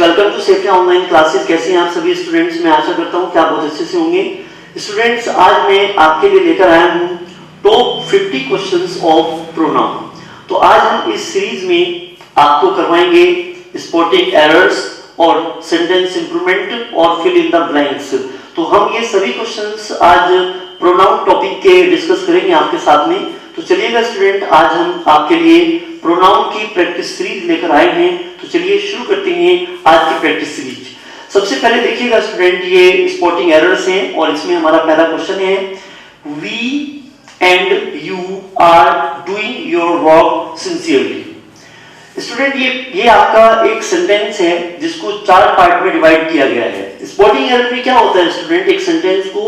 Welcome to safety online classes. कैसे हैं आप सभी स्टूडेंट्स? मैं आशा करता हूं कि आप बहुत अच्छे से होंगे। स्टूडेंट्स, आज मैं आपके लिए लेकर आया हूं टॉप 50 क्वेश्चंस ऑफ प्रोनाउन। तो आज हम इस सीरीज में आपको करवाएंगे स्पॉटिंग एरर्स और सेंटेंस इंप्रूवमेंट और फिल इन द ब्लैंक्स। तो हम ये सभी क्वेश्चंस आज प्रोनाउन टॉपिक के डिस्कस करेंगे आपके साथ में। तो चलिएगा स्टूडेंट, आज हम आपके लिए प्रोनाउन की प्रैक्टिस सीरीज लेकर आए हैं। तो चलिए शुरू करते हैं आज की प्रैक्टिस सीरीज। सबसे पहले देखिएगा स्टूडेंट, ये स्पॉटिंग एरर्स हैं और इसमें हमारा पहला क्वेश्चन है, we and you are doing your work sincerely. Student, ये आपका एक सेंटेंस है जिसको 4 पार्ट में डिवाइड किया गया है। स्पॉटिंग एरर में क्या होता है स्टूडेंट, एक सेंटेंस को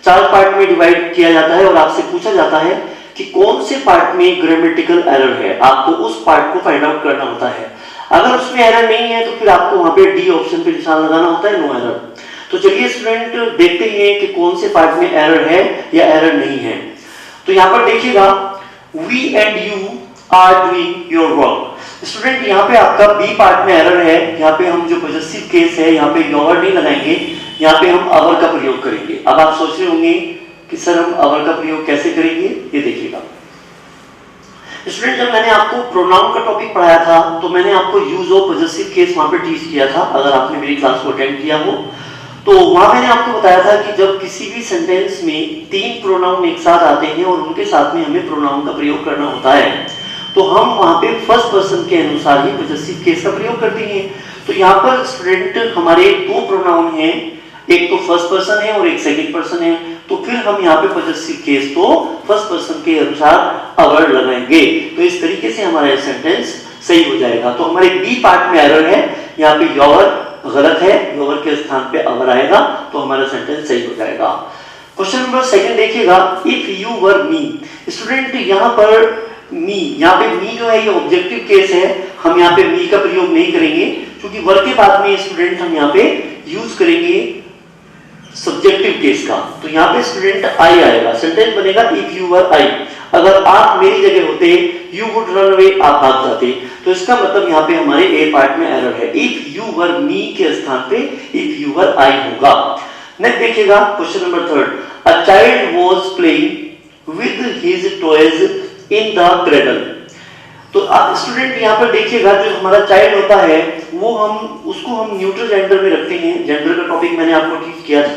4 पार्ट में डिवाइड किया जाता है और आपसे पूछा जाता है कि कौन से पार्ट में ग्रामेटिकल एरर है। आपको उस पार्ट को फाइंड आउट करना होता है। अगर उसमें एरर नहीं है तो फिर आपको वहां पे डी ऑप्शन पे निशान लगाना होता है, नो एरर। तो चलिए स्टूडेंट देखते हैं कि कौन से पार्ट में एरर है या एरर नहीं है। तो यहां पर देखिएगा, we and you are doing your work. Student, यहाँ पे आपका बी पार्ट में एरर है। यहाँ पे हम जो पॉजेसिव केस है, यहाँ पे योर नहीं लगाएंगे, यहाँ पे हम अवर का प्रयोग करेंगे। अब आप सोच रहे होंगे कि सर हम अवर का प्रयोग कैसे करेंगे, ये देखिएगा स्टूडेंट। जब मैंने आपको प्रोनाउन का टॉपिक पढ़ाया था तो मैंने आपको यूज ऑफ पॉजेसिव केस वहां पे टीच किया था। अगर आपने मेरी क्लास को अटेंड किया हो तो वहां मैंने आपको बताया था कि जब किसी भी सेंटेंस में 3 प्रोनाउन एक साथ आते हैं और उनके साथ में हमें प्रोनाउन का प्रयोग करना होता है तो हम वहां पे फर्स्ट पर्सन के अनुसार ही पॉजेसिव केस का प्रयोग करते हैं। तो यहाँ पर स्टूडेंट हमारे 2 प्रोनाउन हैं, एक तो फर्स्ट पर्सन है और एक सेकंड पर्सन है। तो फिर हम यहाँ पे पॉजेसिव केस तो फर्स्ट पर्सन के अनुसार अवर लगाएंगे। तो इस तरीके से हमारा सेंटेंस सही हो जाएगा। तो हमारे बी पार्ट में एरर है, यहाँ पे योर गलत है, योर के स्थान पे अवर आएगा तो हमारा सेंटेंस सही हो जाएगा। क्वेश्चन नंबर 2 देखिएगा, if you were me. Student, यहाँ पर मी, यहाँ पे मी जो है ये ऑब्जेक्टिव केस है। हम यहाँ पे मी का प्रयोग नहीं करेंगे क्योंकि वर के बाद में स्टूडेंट हम यहाँ पे यूज करेंगे सब्जेक्टिव केस का। तो यहाँ पे स्टूडेंट आई आएगा, सेंटेंस बनेगा इफ यू वर आई। अगर आप मेरी जगह होते, यू वुड रन अवे, आप भाग जाते। तो इसका मतलब यहाँ पे हमारे ए पार्ट में एरर है। इफ यू वर मी के स्थान पे इफ यू वर आई होगा। नेक्स्ट देखिएगा question number 3, a child was playing with his toys in the cradle. तो आप स्टूडेंट यहाँ पर देखिएगा, जो हमारा चाइल्ड होता है वो उसको हम न्यूट्रल जेंडर में रखते हैं। जेंडर का टॉपिक मैंने आपको टीच किया था।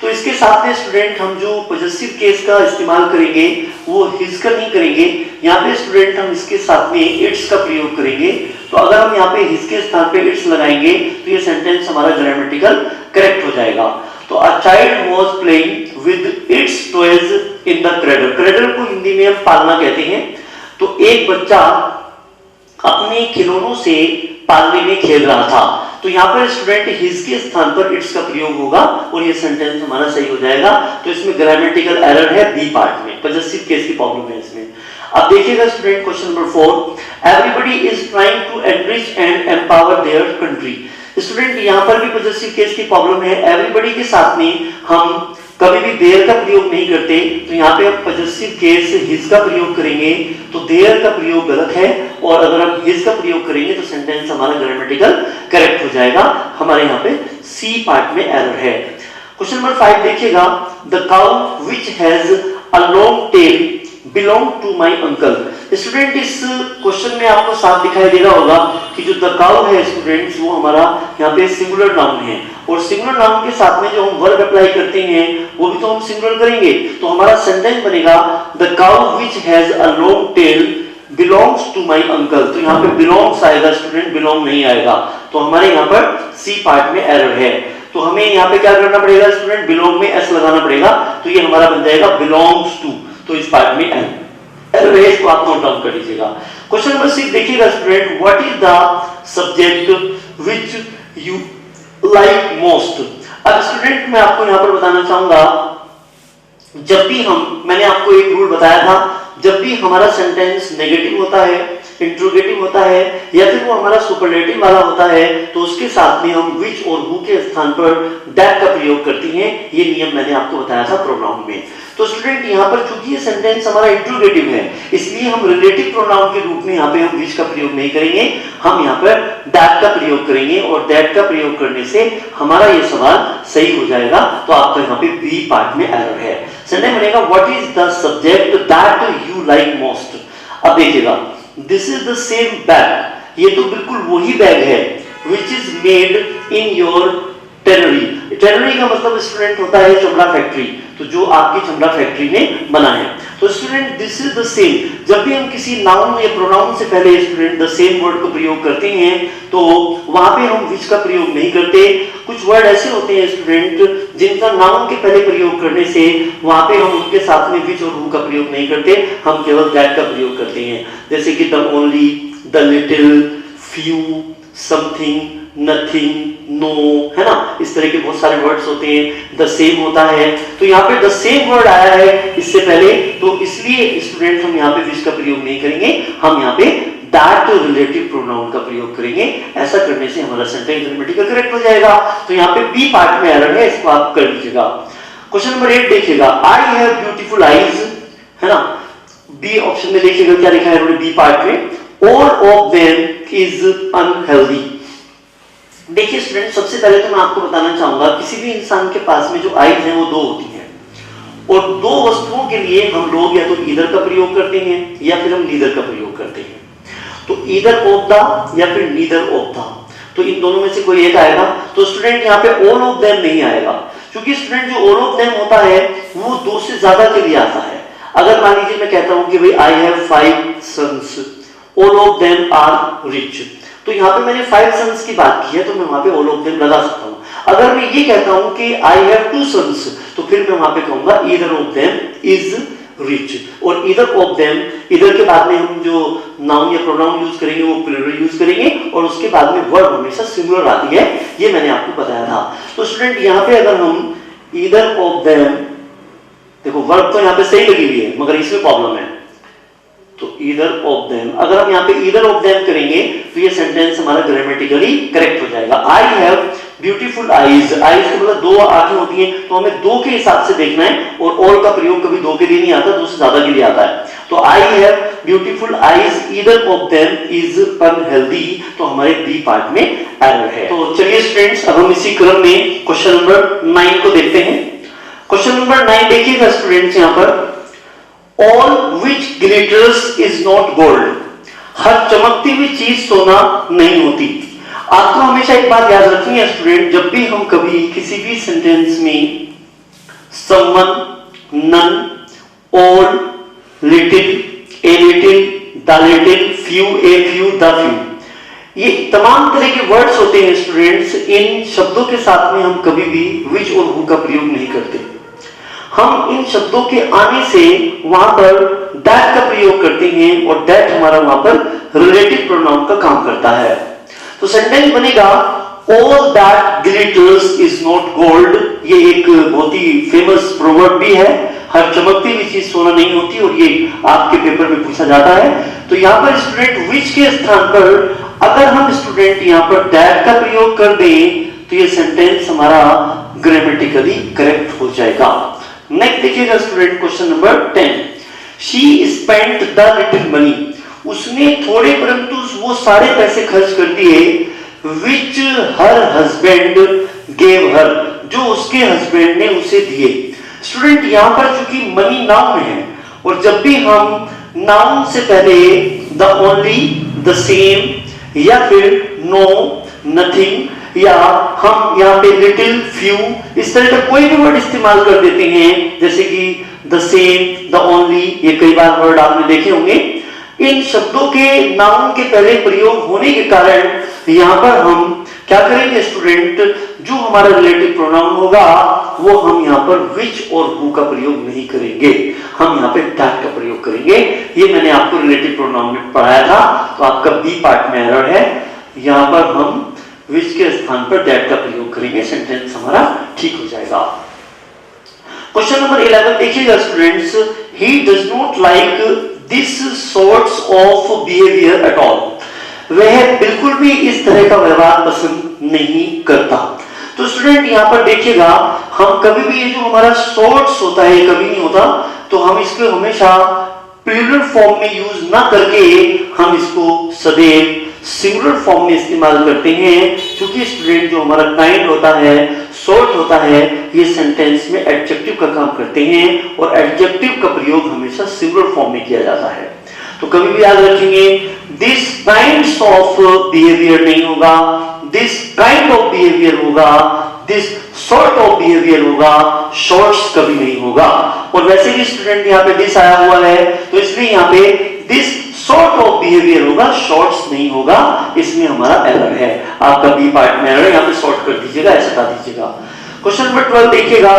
तो इसके साथ में स्टूडेंट हम जो पॉजेसिव केस का इस्तेमाल करेंगे वो हिज का नहीं करेंगे। यहाँ पे स्टूडेंट हम इसके साथ में इट्स का प्रयोग करेंगे। तो अगर हम यहाँ पे हिज के स्थान पे इट्स लगाएंगे तो ये सेंटेंस हमारा ग्रामेटिकल करेक्ट हो जाएगा। तो a child was playing with its toys in the cradle. Cradle को हिंदी में हम पालना कहते हैं। तो एक बच्चा अपने खिलौनों से पालने में खेल रहा था। तो यहाँ पर स्टूडेंट हिज के स्थान पर इट्स का प्रयोग होगा और ये सेंटेंस हमारा सही हो जाएगा। तो इसमें ग्रामेटिकल एरर है बी पार्ट में, पॉजेसिव केस की प्रॉब्लम है इसमें। अब देखिएगा student question number 4, everybody is trying to enrich and empower their country. Student यहाँ पर भी पॉजेसिव केस की प्रॉब्लम है। एवरीबॉडी के साथ में हम कभी भी देयर का प्रयोग नहीं करते। तो यहाँ पे हम पॉजेसिव केस हिज का प्रयोग करेंगे तो देयर का प्रयोग गलत है, और अगर हम हिज का प्रयोग करेंगे तो सेंटेंस हमारा ग्रामेटिकल करेक्ट हो जाएगा। हमारे यहाँ पे सी पार्ट में एरर है। क्वेश्चन नंबर 5 देखिएगा, the cow which has a long tail belong to my uncle. Student इस क्वेश्चन में आपको साफ दिखाई दे रहा होगा कि जो द काउ है स्टूडेंट्स वो हमारा यहाँ पे सिंगुलर नाउन है, और सिंगुलर नाउन के साथ में जो हम वर्ब अप्लाई करते हैं वो भी तो हम सिंगुलर करेंगे। तो हमारा सेंटेंस बनेगा the cow which has a long tail belongs to my uncle. तो यहाँ पे बिलोंग्स आएगा स्टूडेंट, बिलोंग नहीं आएगा। तो हमारे यहाँ पर सी पार्ट में एरर है। तो हमें यहाँ पे क्या करना पड़ेगा स्टूडेंट, बिलोंग में एस लगाना पड़ेगा। तो ये हमारा बन जाएगा बिलोंग्स टू। तो इस पार्ट में एरर है, इसको आप नोट डाउन कर लीजिएगा। क्वेश्चन नंबर 6 देखिएगा student, what is the subject which you like most. अब स्टूडेंट मैं आपको यहाँ पर बताना चाहूंगा, जब भी मैंने आपको एक रूल बताया था, जब भी हमारा सेंटेंस नेगेटिव होता है, इंट्रोगेटिव होता है या फिर वो हमारा सुपरलेटिव वाला होता है तो उसके साथ में हम विच और हु के स्थान पर दैट का प्रयोग करती हैं। ये नियम मैंने आपको बताया था प्रोनाउन में। तो स्टूडेंट यहाँ पर चूंकि ये सेंटेंस हमारा इंट्रोगेटिव है, इसलिए हम रिलेटिव प्रोनाउन के रूप में यहाँ पे हम विच का प्रयोग नहीं करेंगे, हम यहाँ पर दैट का प्रयोग करेंगे और दैट का प्रयोग करने से हमारा ये सवाल सही हो जाएगा। तो आपका यहाँ पे बी पार्ट में एरर है। सेंटेंस बनेगा what is the subject that you like most. अब देखिएगा, this is the same bag, ये तो बिल्कुल वही बैग है which is made in your tannery. Tannery का मतलब स्टूडेंट होता है चमड़ा फैक्ट्री, तो जो आपकी चमड़ा फैक्ट्री ने बना है। तो student this is the same, जब भी हम किसी नाउन या प्रोनाउन से पहले स्टूडेंट द सेम वर्ड को प्रयोग करते हैं तो वहां पे हम विच का प्रयोग नहीं करते। कुछ वर्ड ऐसे होते हैं स्टूडेंट जिनका नाउन के पहले प्रयोग करने से वहां पे हम उनके साथ में विच और हु का प्रयोग नहीं करते, हम केवल दैट का प्रयोग करते हैं। जैसे कि the only, the little, few, something, nothing, no, है ना, इस तरह के बहुत सारे वर्ड्स होते हैं। द सेम होता है, तो यहाँ पे द सेम वर्ड आया है इससे पहले, तो इसलिए स्टूडेंट हम यहाँ पे विच का प्रयोग नहीं करेंगे, हम यहाँ पे दैट रिलेटिव प्रोनाउन का प्रयोग करेंगे। ऐसा करने से हमारा सेंटेंस ग्रामेटिकल करेक्ट हो जाएगा। तो यहाँ पे बी पार्ट में एरर है, इसको आप कर लीजिएगा। क्वेश्चन नंबर 8 देखिएगा, आई हैव ब्यूटीफुल आईज, है ना, बी ऑप्शन में देखिएगा क्या लिखा है बी पार्ट में, all of them is unhealthy. देखिए स्टूडेंट, सबसे पहले तो मैं आपको बताना चाहूंगा किसी भी इंसान के पास में जो आईज हैं वो दो होती हैं, और दो वस्तुओं के लिए हम लोग या तो ईदर का प्रयोग करते हैं या फिर हम नीदर का प्रयोग करते हैं। तो ईदर ऑफ द या फिर नीदर ऑफ द, तो इन दोनों में से कोई एक आएगा। तो स्टूडेंट यहाँ पे ऑल ऑफ देम नहीं आएगा, क्योंकि स्टूडेंट जो ऑल ऑफ देम होता है वो दो से ज्यादा के लिए आता है। अगर मान लीजिए मैं कहता हूं कि भाई I have 5 sons, all of them are rich, तो यहाँ पे मैंने 5 सन्स की बात की है, तो मैं वहां पे ऑल ऑफ देम लगा सकता हूँ। अगर मैं ये कहता हूं कि आई हैव 2 सन्स, तो फिर मैं वहां पे कहूंगा either of them is rich, और ईदर ऑफ देम, इधर के बाद में हम जो नाउन या प्रोनाउन यूज करेंगे वो प्लूरल यूज करेंगे, और उसके बाद में वर्ब हमेशा सिंगुलर आती है, ये मैंने आपको बताया था। तो स्टूडेंट यहाँ पे अगर हम ईदर ऑफ देम, देखो वर्ब तो यहाँ पे सही लगी हुई है मगर इसमें प्रॉब्लम है, तो ईदर ऑफ देम, अगर हम यहाँ पे ईदर ऑफ देम करेंगे तो ये सेंटेंस हमारा ग्रामेटिकली करेक्ट हो जाएगा। I have beautiful eyes, eyes का मतलब दो आंखें होती हैं, तो हमें दो के हिसाब से देखना है, और ऑल का प्रयोग कभी दो के लिए नहीं आता, दो से ज्यादा के लिए आता है। तो I have beautiful eyes, either of them is unhealthy, तो हमारे बी पार्ट में एरर है। तो चलिए स्टूडेंट्स, अब हम इसी क्रम में क्वेश्चन नंबर 9 को देखते हैं। क्वेश्चन नंबर 9 देखिएगा स्टूडेंट्स, यहाँ पर All which glitters is not gold, हर चमकती हुई चीज सोना नहीं होती। आपको हमेशा एक बात याद रखनी है स्टूडेंट, जब भी हम कभी किसी भी सेंटेंस में someone, none, all, little, a little, the little, few, a few, the few, ये तमाम तरह के वर्ड्स होते हैं स्टूडेंट्स, इन शब्दों के साथ में हम कभी भी which और who का प्रयोग नहीं करते। हम इन शब्दों के आने से वहां पर दैट का प्रयोग करते हैं, और दैट हमारा वहां पर रिलेटिव प्रोनाउन का काम करता है। तो सेंटेंस बनेगा all that glitters is not gold. ये एक बहुत ही फेमस प्रोवर्ब भी है, हर चमकती हुई चीज सोना नहीं होती, और ये आपके पेपर में पूछा जाता है। तो यहाँ पर स्टूडेंट विच के स्थान पर अगर हम स्टूडेंट यहाँ पर दैट का प्रयोग कर दें तो ये सेंटेंस हमारा ग्रामेटिकली करेक्ट हो जाएगा। नेक्स्ट देखिएगा student, question number 10, she spent the little money, उसने थोड़े परंतु वो सारे पैसे खर्च कर दिए, विच हर हस्बैंड गेव हर, जो उसके हस्बैंड ने उसे दिए। स्टूडेंट यहाँ पर चूंकि मनी नाउन है, और जब भी हम नाउन से पहले द ओनली, द सेम या फिर नो, नथिंग, या हम यहाँ पे लिटिल, फ्यू, इस तरह का कोई भी वर्ड इस्तेमाल कर देते हैं, जैसे कि द सेम, द ओनली, ये कई बार वर्ड आपने देखे होंगे। इन शब्दों के नाउन के पहले प्रयोग होने के कारण यहाँ पर हम क्या करेंगे स्टूडेंट, जो हमारा रिलेटिव प्रोनाउन होगा वो हम यहाँ पर विच और हु का प्रयोग नहीं करेंगे, हम यहाँ पे दैट का प्रयोग करेंगे। ये मैंने आपको रिलेटिव प्रोनाउन में पढ़ाया था, तो आपका बी पार्ट में एरर है, यहाँ पर हम विच के स्थान पर दैट का प्रयोग करेंगे, सेंटेंस हमारा ठीक हो जाएगा। क्वेश्चन नंबर 11 देखिएगा students, he does not like this sorts of behaviour at all, वह बिल्कुल भी इस तरह का व्यवहार पसंद नहीं करता। तो स्टूडेंट यहाँ पर देखिएगा, हम कभी भी ये जो हमारा शॉर्ट्स होता है कभी नहीं होता, तो हम इसको हमेशा प्लूरल फॉर्म में यूज ना करके हम इसको सदैव सिंगुलर फॉर्म में इस्तेमाल करते हैं, क्योंकि स्टूडेंट जो हमारा काइंड होता है, शॉर्ट होता है, ये सेंटेंस में एडजेक्टिव का काम करते हैं और एडजेक्टिव का प्रयोग हमेशा सिंगुलर फॉर्म में किया जाता है। तो कभी भी याद रखेंगे, दिस काइंड्स ऑफ बिहेवियर नहीं होगा, दिस काइंड ऑफ बिहेवियर होगा, दिस सॉर्ट ऑफ बिहेवियर होगा, शॉर्ट्स कभी नहीं होगा। और वैसे भी स्टूडेंट यहाँ पे दिस आया हुआ है, तो इसलिए यहाँ पे दिस सॉर्ट ऑफ बिहेवियर होगा, शॉर्ट्स नहीं होगा, इसमें हमारा एरर है। आपका बी पार्ट में एरर है, यहाँ पे शॉर्ट कर दीजिएगा, ऐसा हटा दीजिएगा। क्वेश्चन नंबर 12 देखिएगा।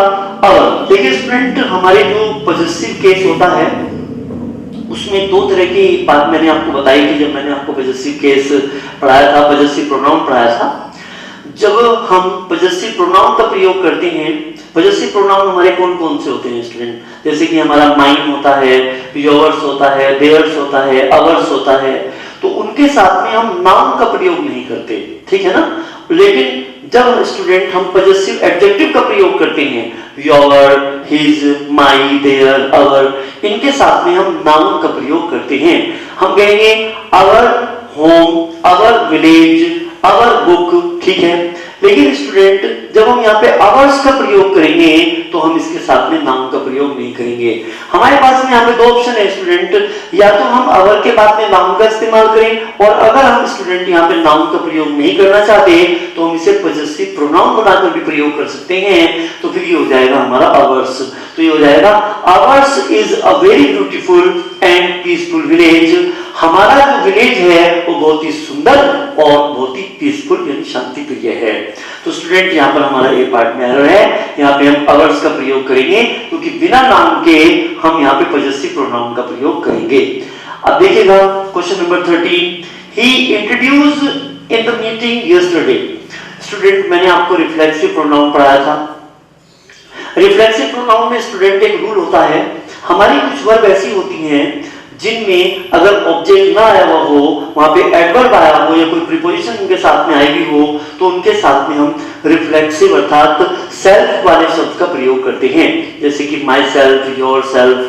अब देखिए स्टूडेंट, हमारे जो पॉजेसिव केस होता है उसमें दो तरह की बात मैंने आपको बताई थी जब मैंने आपको पॉजेसिव केस पढ़ाया था, पॉजेसिव प्रोनाउन पढ़ाया था। जब हम पॉजेसिव प्रोनाउन का प्रयोग करते हैं, पॉजेसिव प्रोनाउन हमारे कौन कौन से होते हैं स्टूडेंट? जैसे कि हमारा माइन होता है, योर्स होता है, देयर्स होता है, अवर्स होता है, तो उनके साथ में हम नाउन का प्रयोग नहीं करते, ठीक है ना। लेकिन जब स्टूडेंट हम पॉजेसिव एडजेक्टिव का प्रयोग करते हैं, योर, हिज, माई, देयर, अवर, इनके साथ में हम नाउन का प्रयोग करते हैं। हम कहेंगे our home, our village, our book, ठीक है। लेकिन स्टूडेंट जब हम यहाँ पे अवर्स का प्रयोग करेंगे तो हम इसके साथ में नाउन का प्रयोग नहीं करेंगे। हमारे पास में यहाँ पे दो ऑप्शन है स्टूडेंट, या तो हम अवर के बाद में नाउन का इस्तेमाल करें, और अगर हम स्टूडेंट यहाँ पे नाउन का प्रयोग नहीं करना चाहते तो हम इसे पॉजेसिव प्रोनाउन बनाकर भी प्रयोग कर सकते हैं। तो फिर ये हो जाएगा हमारा अवर्स। तो ये हो जाएगा ours is a very beautiful and peaceful village. हमारा जो विलेज है वो बहुत ही सुंदर और बहुत ही पीसफुल यानी शांति प्रिय है। तो स्टूडेंट यहाँ पर हमारा ए पार्ट में एरर है, यहाँ पे हम अवर्स का प्रयोग करेंगे क्योंकि बिना नाउन के हम यहाँ पे पॉजेसिव प्रोनाउन का प्रयोग करेंगे। अब देखिएगा question number 13, he introduced in the meeting yesterday. Student मैंने आपको रिफ्लेक्सिव प्रोनाउन पढ़ाया था। रिफ्लेक्सिव प्रोनाउन में स्टूडेंट एक रूल होता है, हमारी कुछ वर्ब ऐसी होती हैं जिनमें अगर ऑब्जेक्ट ना आया हुआ हो, वहां पे एडवर्ब आया हो या कोई प्रीपोजिशन उनके साथ में आई हुई हो, तो उनके साथ में हम रिफ्लेक्सिव अर्थात सेल्फ वाले शब्द का प्रयोग करते हैं। जैसे कि माई सेल्फ, योर सेल्फ,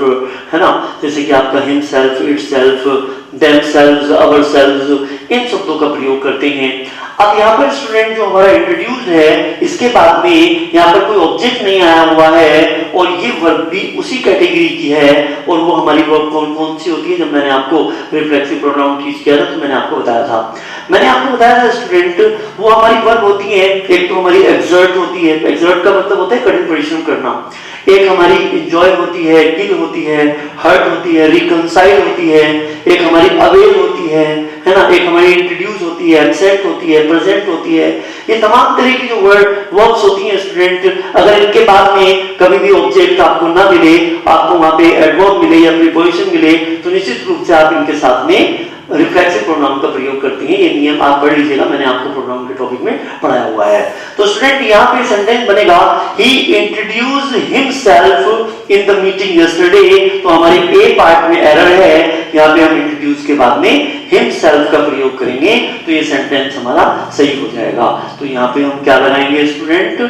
है ना, जैसे कि आपका himself, itself, themselves, ourselves, इन शब्दों का प्रयोग करते हैं। अब यहाँ पर स्टूडेंट जो हमारा इंट्रोड्यूस है, इसके बाद में यहाँ पर कोई ऑब्जेक्ट नहीं आया हुआ है और ये वर्ब भी उसी कैटेगरी की है, और वो हमारी वर्ब कौन कौन सी होती है। जब मैंने आपको रिफ्लेक्सिव प्रोनाउन टीच किया था तो मैंने आपको बताया था, स्टूडेंट वो हमारी वर्ब होती है। एक तो हमारी एक्सर्ट होती है, एक्सर्ट का मतलब होता है कठिन परिश्रम करना। एक हमारी एंजॉय होती है, किल होती है, हर्ट होती है, रिकंसाइल होती है, एक हमारी अवेल होती है ना, एक हमारी इंट्रोड्यूस होती है, एक्सेप्ट होती है, प्रेजेंट होती है। ये तमाम तरह की जो वर्ब्स होती हैं स्टूडेंट, अगर इनके बाद में कभी भी ऑब्जेक्ट आपको ना मिले, आपको वहां पे एडवर्ब मिले या प्रीपोजिशन मिले, तो निश्चित रूप से आप इनके साथ में रिफ्लेक्सिव प्रोनाउन का प्रयोग करते हैं। ये नियम आप पढ़ लीजिएगा, मैंने आपको प्रोनाउन के टॉपिक में पढ़ाया हुआ है। तो स्टूडेंट यहाँ पे सेंटेंस बनेगा, he introduced himself in the meeting yesterday. तो हमारे ए पार्ट में एरर है, यहाँ पे हम इंट्रोड्यूस के बाद में हिमसेल्फ का प्रयोग करेंगे तो ये सेंटेंस हमारा सही हो जाएगा। तो यहाँ पे हम क्या लगाएंगे स्टूडेंट,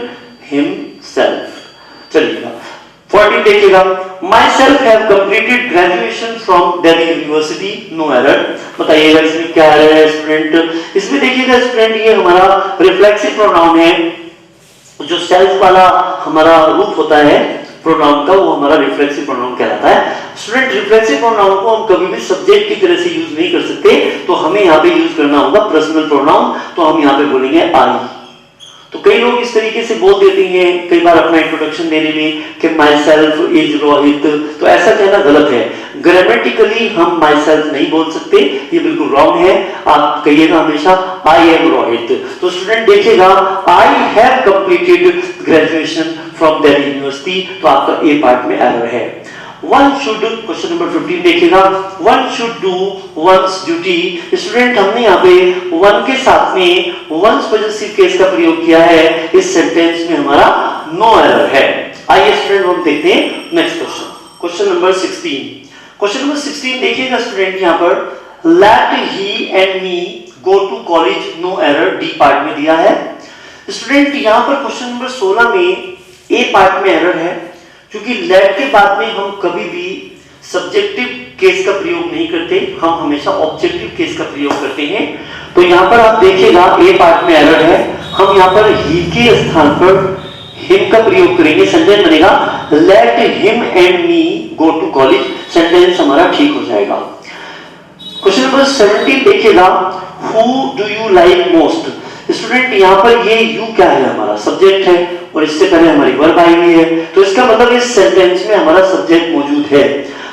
हिमसेल्फ। चलिएगा 14 देखिएगा, myself have completed graduation from Delhi university, no error. बताइएगा इसमें क्या एरर है स्टूडेंट? इसमें देखिएगा स्टूडेंट, ये हमारा रिफ्लेक्सिव प्रोनाउन है, जो सेल्फ वाला हमारा रूप होता है प्रोनाउन का, वो हमारा रिफ्लेक्सिव प्रोनाउन कहलाता है। स्टूडेंट रिफ्लेक्सिव प्रोनाउन को हम कभी भी सब्जेक्ट की तरह से यूज नहीं कर सकते, तो हमें यहाँ पे यूज करना होगा पर्सनल प्रोनाउन। तो हम यहाँ पे बोलेंगे आई। तो कई लोग इस तरीके से बोल देते हैं कई बार अपना इंट्रोडक्शन देने में कि माई सेल्फ इज रोहित, तो ऐसा कहना गलत है। ग्रामेटिकली हम माई सेल्फ नहीं बोल सकते, ये बिल्कुल रॉन्ग है। आप कहिएगा हमेशा आई एम रोहित। तो स्टूडेंट देखिएगा, I have completed graduation from Delhi university, तो आपका ए पार्ट में एरर है। One should, क्वेश्चन नंबर 15 देखिएगा, one should do one's duty। Student हमने यहाँ पे one के साथ में one's पॉजेसिव केस का प्रयोग किया है, इस सेंटेंस में हमारा नो एरर है। आइए स्टूडेंट हम देखते हैं next question, question number 16। Question number 16 देखिएगा स्टूडेंट, यहाँ पर let he and me go to college, no error, D part में दिया है। स्टूडेंट यहाँ पर क्वेश्चन नंबर 16 में ए पार्ट में एरर है, क्योंकि लेट के बाद में हम कभी भी सब्जेक्टिव केस का प्रयोग नहीं करते, हम हमेशा ऑब्जेक्टिव केस का प्रयोग करते हैं। तो यहाँ पर आप देखिएगा ए पार्ट में एरर है, हम यहाँ पर ही के स्थान पर हिम का प्रयोग करेंगे, सेंटेंस बनेगा let him and me go to college, sentence हमारा ठीक हो जाएगा। क्वेश्चन नंबर 17 देखिएगा, who do you like most. Student यहाँ पर ये यू क्या है, हमारा सब्जेक्ट है और इससे पहले हमारी वर्ब आई हुई है, तो इसका मतलब इस सेंटेंस में हमारा सब्जेक्ट मौजूद है,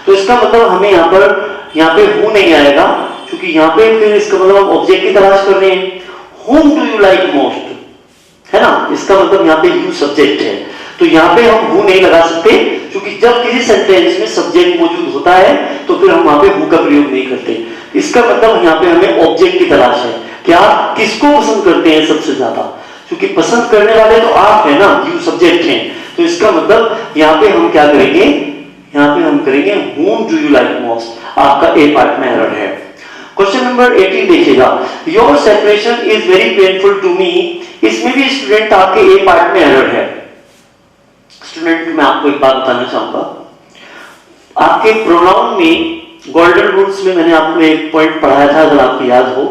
तो इसका मतलब हमें यहाँ पे हु नहीं आएगा, क्योंकि यहाँ पे फिर इसका मतलब हम ऑब्जेक्ट की तलाश कर रहे हैं। whom do you like most, है ना, इसका मतलब यहाँ पे यू सब्जेक्ट है, तो यहाँ पे हम हु नहीं लगा सकते, क्योंकि जब किसी सेंटेंस में सब्जेक्ट मौजूद होता है तो फिर हम वहां पे हु का प्रयोग नहीं करते। इसका मतलब यहाँ पे हमें ऑब्जेक्ट की तलाश है कि आप किसको पसंद करते हैं सबसे ज्यादा, क्योंकि पसंद करने वाले तो आप है ना, यू सब्जेक्ट हैं, तो इसका मतलब यहाँ पे हम क्या करेंगे, यहाँ पे हम करेंगे whom do you like most, आपका ए पार्ट में एरर है। क्वेश्चन नंबर 18 देखिएगा, your separation is very painful to me, इसमें भी स्टूडेंट आपके ए पार्ट में एरर है। स्टूडेंट मैं आपको एक बात बताना चाहूंगा, आपके प्रोनाउन में गोल्डन रूल्स में मैंने आपको एक पॉइंट पढ़ाया था, अगर आपको याद हो,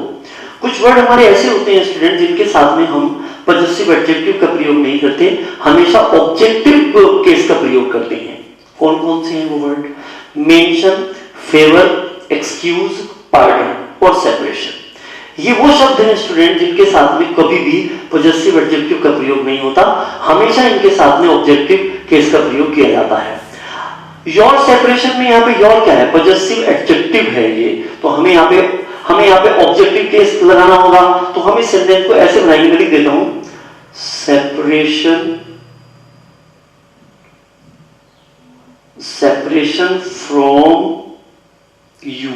कुछ वर्ड हमारे ऐसे होते हैं स्टूडेंट जिनके साथ में हम पॉजिटिव एडजेक्टिव का प्रयोग नहीं करते, हमेशा ऑब्जेक्टिव केस का प्रयोग करते हैं। कौन कौन से हैं वो word, mention, favour, excuse, pardon और सेपरेशन। ये वो शब्द हैं स्टूडेंट जिनके साथ में कभी भी पॉजिटिव एडजेक्टिव का प्रयोग नहीं होता, हमेशा इनके साथ में ऑब्जेक्टिव केस का प्रयोग किया जाता है। योर सेपरेशन में यहाँ पे योर क्या है, पॉजिटिव एडजेक्टिव है ये, तो हमें यहाँ पे ऑब्जेक्टिव केस लगाना होगा, तो हम इस सेंटेंस को ऐसे बनाएंगे, मैं लिख देता हूं, सेपरेशन फ्रॉम यू।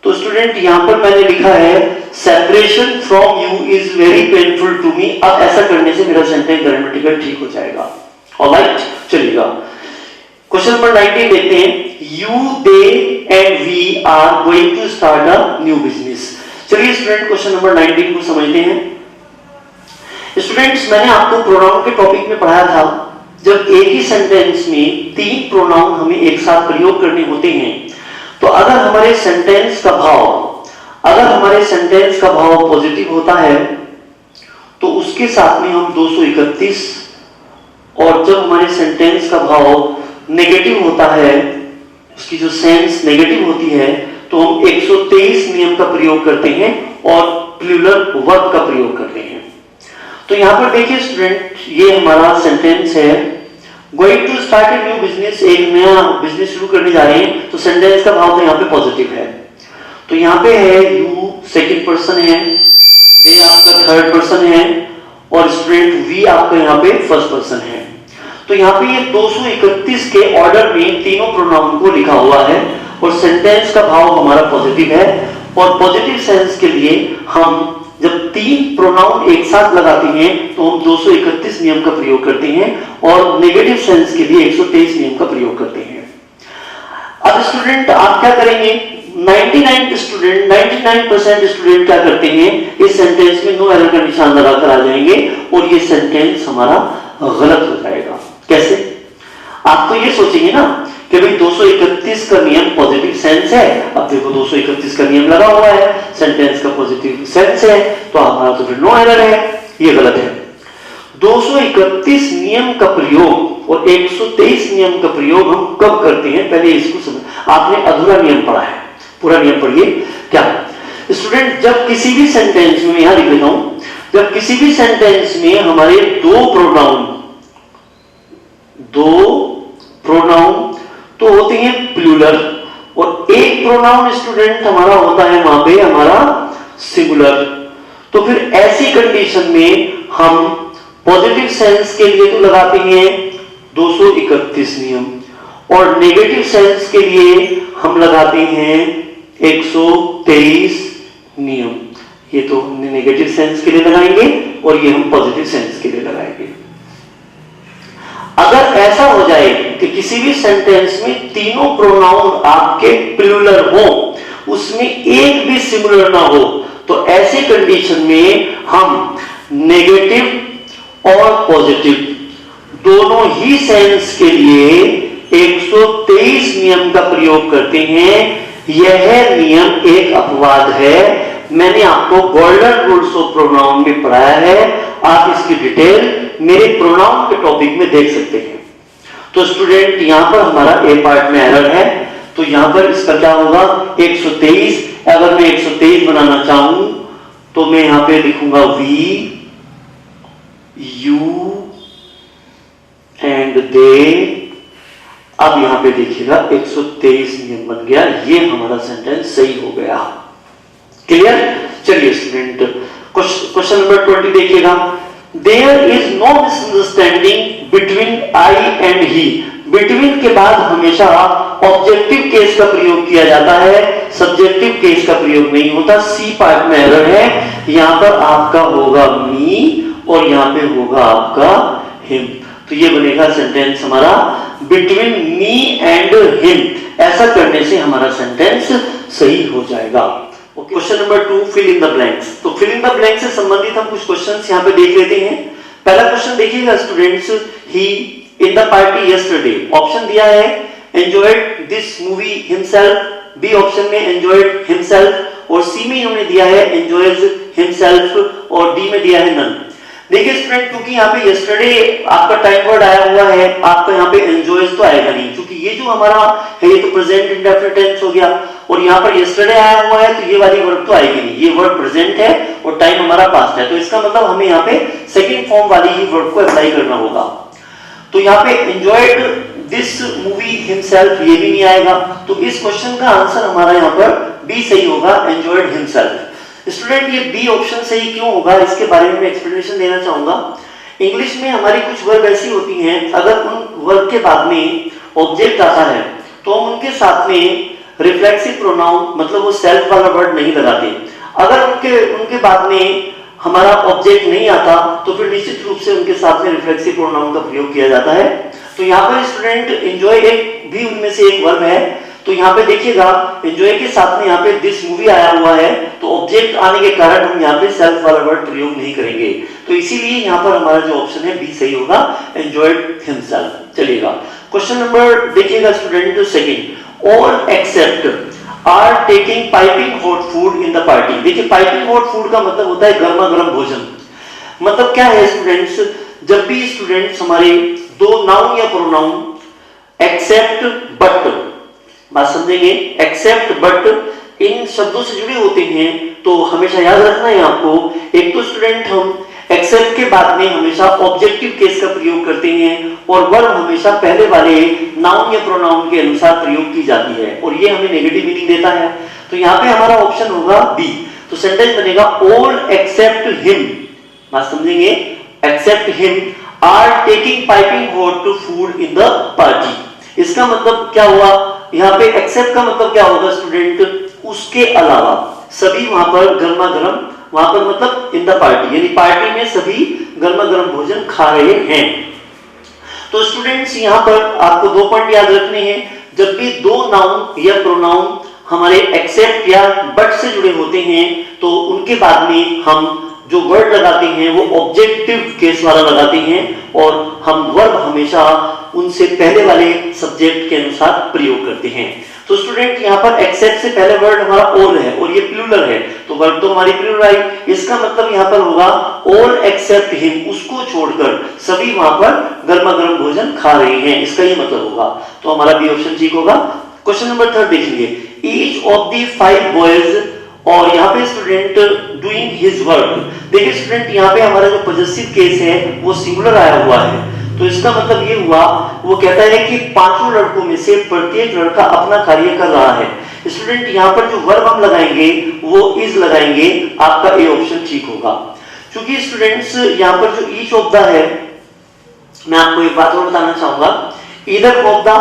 तो स्टूडेंट यहां पर मैंने लिखा है separation from you is very painful to me, अब ऐसा करने से मेरा सेंटेंस ग्रामेटिकल ठीक हो जाएगा। ऑलराइट, चलिएगा क्वेश्चन नंबर 19 देखते हैं, you they and we are going to start a new business. चलिए स्टूडेंट क्वेश्चन नंबर 19 को समझते हैं। स्टूडेंट्स मैंने आपको प्रोनाउन के टॉपिक में पढ़ाया था, जब एक ही सेंटेंस में 3 प्रोनाउन हमें एक साथ प्रयोग करने होते हैं, तो अगर हमारे सेंटेंस का भाव पॉजिटिव होता है तो उसके साथ में हम 231, और जब हमारे सेंटेंस का भाव नेगेटिव होता है, उसकी जो सेंस नेगेटिव होती है, तो हम 123 नियम का प्रयोग करते हैं और प्लूरल वर्ब का प्रयोग करते हैं। तो यहां पर देखिए स्टूडेंट, ये हमारा सेंटेंस है, going to start a new business, एक नया बिजनेस शुरू करने जा रहे हैं, तो सेंटेंस का भाव तो यहाँ पे पॉजिटिव है, तो यहाँ पे है यू सेकंड पर्सन है, दे आपका थर्ड पर्सन है, और स्टूडेंट वी आपका यहाँ पे फर्स्ट पर्सन है। तो यहाँ पे ये 231 के ऑर्डर में तीनों प्रोनाउन को लिखा हुआ है, और सेंटेंस का भाव हमारा पॉजिटिव है, और पॉजिटिव सेंस के लिए हम जब 3 प्रोनाउन एक साथ लगाते हैं तो हम 231 नियम का प्रयोग करते हैं, और नेगेटिव सेंस के लिए 123 नियम का प्रयोग करते हैं। अब स्टूडेंट आप क्या करेंगे, 99% स्टूडेंट क्या करते हैं, इस सेंटेंस में नो एरर का निशान लगाकर आ जाएंगे, और ये सेंटेंस हमारा गलत हो जाएगा। कैसे, आप तो ये सोचेंगे ना कि भाई 231 का नियम पॉजिटिव सेंस है, अब देखो 231 का नियम लगा हुआ है, सेंटेंस का पॉजिटिव सेंस है, तो हमारा तो फिर नो एरर है, ये गलत है। 231 नियम का प्रयोग और 123 नियम का प्रयोग हम कब करते हैं, पहले इसको समझ, आपने अधूरा नियम पढ़ा है, पूरा नियम पढ़िए। क्या स्टूडेंट, जब किसी भी सेंटेंस में, यहां लिख देता हूं, जब किसी भी सेंटेंस में हमारे दो प्रोनाउन तो होते हैं प्लूरल, और एक प्रोनाउन स्टूडेंट हमारा होता है वहां पे हमारा सिंगुलर, तो फिर ऐसी कंडीशन में हम पॉजिटिव सेंस के लिए तो लगाते हैं 231 नियम, और नेगेटिव सेंस के लिए हम लगाते हैं 123 नियम। ये तो नेगेटिव सेंस के लिए लगाएंगे और ये हम पॉजिटिव सेंस के लिए लगाएंगे। अगर ऐसा हो जाए कि किसी भी सेंटेंस में तीनों प्रोनाउन आपके प्लूरल हो, उसमें एक भी सिंगुलर ना हो, तो ऐसी कंडीशन में हम नेगेटिव और पॉजिटिव दोनों ही सेंस के लिए 123 नियम का प्रयोग करते हैं। यह नियम एक अपवाद है, मैंने आपको गोल्डन रूल्स ऑफ प्रोनाउन में पढ़ाया है, आप इसकी डिटेल मेरे प्रोनाउन के टॉपिक में देख सकते हैं। तो स्टूडेंट यहां पर हमारा ए पार्ट में एरर है, तो यहां पर इसका क्या होगा 123। अगर मैं 123 बनाना चाहूं तो मैं यहां पे लिखूंगा वी यू एंड दे। अब यहां पे देखिएगा 123 नियम बन गया, ये हमारा सेंटेंस सही हो गया। क्लियर? चलिए स्टूडेंट क्वेश्चन नंबर 20 देखिएगा। There is no misunderstanding between I and he. Between के बाद हमेशा ऑब्जेक्टिव केस का प्रयोग किया जाता है, सब्जेक्टिव केस का प्रयोग नहीं होता। सी पार्ट में एरर है, यहां पर आपका होगा मी और यहां पे होगा आपका हिम। तो ये बनेगा सेंटेंस हमारा बिटवीन मी एंड हिम। ऐसा करने से हमारा सेंटेंस सही हो जाएगा। Question number 2 fill in the blanks. तो फिल इन द ब्लैंक से संबंधित हम कुछ क्वेश्चंस यहां पे देख लेते हैं। पहला क्वेश्चन देखिएगा students, he in the party yesterday. Option दिया है enjoyed this movie himself, B option में एंजॉयड हिमसेल्फ, और सी में इन्होंने दिया है एंजॉयज हिमसेल्फ, और डी में दिया है नन। देखिए स्टूडेंट, क्योंकि यहाँ पे यस्टरडे आपका टाइम वर्ड आया हुआ है, आपका यहाँ पे एंजॉयज तो आएगा नहीं, क्योंकि ये जो हमारा है ये तो प्रेजेंट इंडेफिनिट टेंस हो गया, और यहाँ पर यस्टरडे आया हुआ है तो ये वाली वर्ब तो आएगी नहीं। ये वर्ब प्रेजेंट है और टाइम हमारा पास्ट है, तो इसका मतलब हमें यहाँ पे सेकंड फॉर्म वाली ही वर्ब को अप्लाई करना होगा। तो यहाँ पे एंजॉयड दिस मूवी हिमसेल्फ ये भी नहीं आएगा, तो इस क्वेश्चन का आंसर हमारा यहाँ पर बी सही होगा, एंजॉयड हिमसेल्फ। स्टूडेंट ये बी ऑप्शन सही क्यों होगा, इसके बारे में एक्सप्लेनेशन देना चाहूंगा। इंग्लिश में हमारी कुछ वर्ब ऐसी होती हैं, अगर उन वर्ब के बाद में ऑब्जेक्ट आता है तो हम उनके साथ में रिफ्लेक्सिव प्रोनाउन मतलब वो सेल्फ वाला वर्ड नहीं लगाते। अगर उनके बाद में हमारा ऑब्जेक्ट नहीं आता तो फिर निश्चित रूप से उनके साथ में रिफ्लेक्सिव प्रोनाउन का प्रयोग किया जाता है। तो यहाँ पर स्टूडेंट एंजॉय एक भी उनमें से एक वर्ब है, तो यहाँ पे देखिएगा एंजॉय के साथ में यहाँ पे दिस मूवी आया हुआ है, तो ऑब्जेक्ट आने के कारण हम यहाँ पे सेल्फ वाला वर्ड प्रयोग नहीं करेंगे, तो इसीलिए यहाँ पर हमारा जो ऑप्शन है बी सही होगा, एंजॉयड हिमसेल्फ। चलिएगा क्वेश्चन नंबर देखिएगा student second, all except are taking piping hot food in the party. देखिए पाइपिंग हॉट फूड का मतलब होता है गर्मा गर्म भोजन। मतलब क्या है स्टूडेंट्स, जब भी स्टूडेंट्स हमारे दो नाउन या प्रोनाउन एक्सेप्ट बट, बात समझेंगे, एक्सेप्ट बट इन शब्दों से जुड़े होते हैं तो हमेशा याद रखना है आपको, एक तो स्टूडेंट हम एक्सेप्ट के बाद में हमेशा ऑब्जेक्टिव केस का प्रयोग करते हैं और वर्ब हमेशा पहले वाले नाउन या प्रोनाउन के अनुसार प्रयोग की जाती है, और ये हमें नेगेटिव मीनिंग देता है। तो यहाँ पे हमारा ऑप्शन होगा बी, तो सेंटेंस बनेगा ऑल एक्सेप्ट हिम। बात समझेंगे, except him are taking piping hot food in the party. इसका मतलब क्या हुआ, यहाँ पे एक्सेप्ट का मतलब क्या होगा स्टूडेंट, उसके अलावा सभी वहां पर गर्मा गर्म, वहां पर मतलब इन द पार्टी यानी पार्टी में सभी गर्मा गर्म भोजन खा रहे हैं। तो स्टूडेंट्स यहाँ पर आपको दो पॉइंट याद रखने हैं, जब भी दो नाउन या प्रोनाउन हमारे एक्सेप्ट या बट से जुड़े होते हैं तो उनके बाद में हम जो वर्ड लगाते हैं वो ऑब्जेक्टिव केस वाला लगाते हैं और हम वर्ब हमेशा उनसे पहले वाले सब्जेक्ट के अनुसार प्रयोग करते हैं। तो स्टूडेंट यहाँ पर एक्सेप्ट से पहले वर्ड हमारा ऑल है और ये प्लूरल है, तो वर्ब तो हमारी प्लूरल आई, इसका मतलब यहाँ पर होगा ऑल एक्सेप्ट हिम, उसको छोड़कर सभी वहां पर गर्मा गर्म भोजन खा रहे हैं, इसका ये मतलब होगा। तो हमारा बी ऑप्शन ठीक होगा। क्वेश्चन नंबर 3 देखेंगे, ईच ऑफ द 5 बॉयज, और यहाँ पे स्टूडेंट डूइंग हिज वर्क। देखिए स्टूडेंट यहाँ पे हमारा जो पॉजेसिव केस है वो सिंगुलर आया हुआ है, तो इसका मतलब ये हुआ, वो कहता है कि पांचों लड़कों में से प्रत्येक लड़का अपना कार्य कर रहा है। स्टूडेंट यहाँ पर जो वर्ब हम लगाएंगे वो इज लगाएंगे, आपका ए ऑप्शन ठीक होगा। क्योंकि स्टूडेंट्स यहाँ पर जो ईच ऑफ द है, मैं आपको एक बात और बताना चाहूंगा, either of the,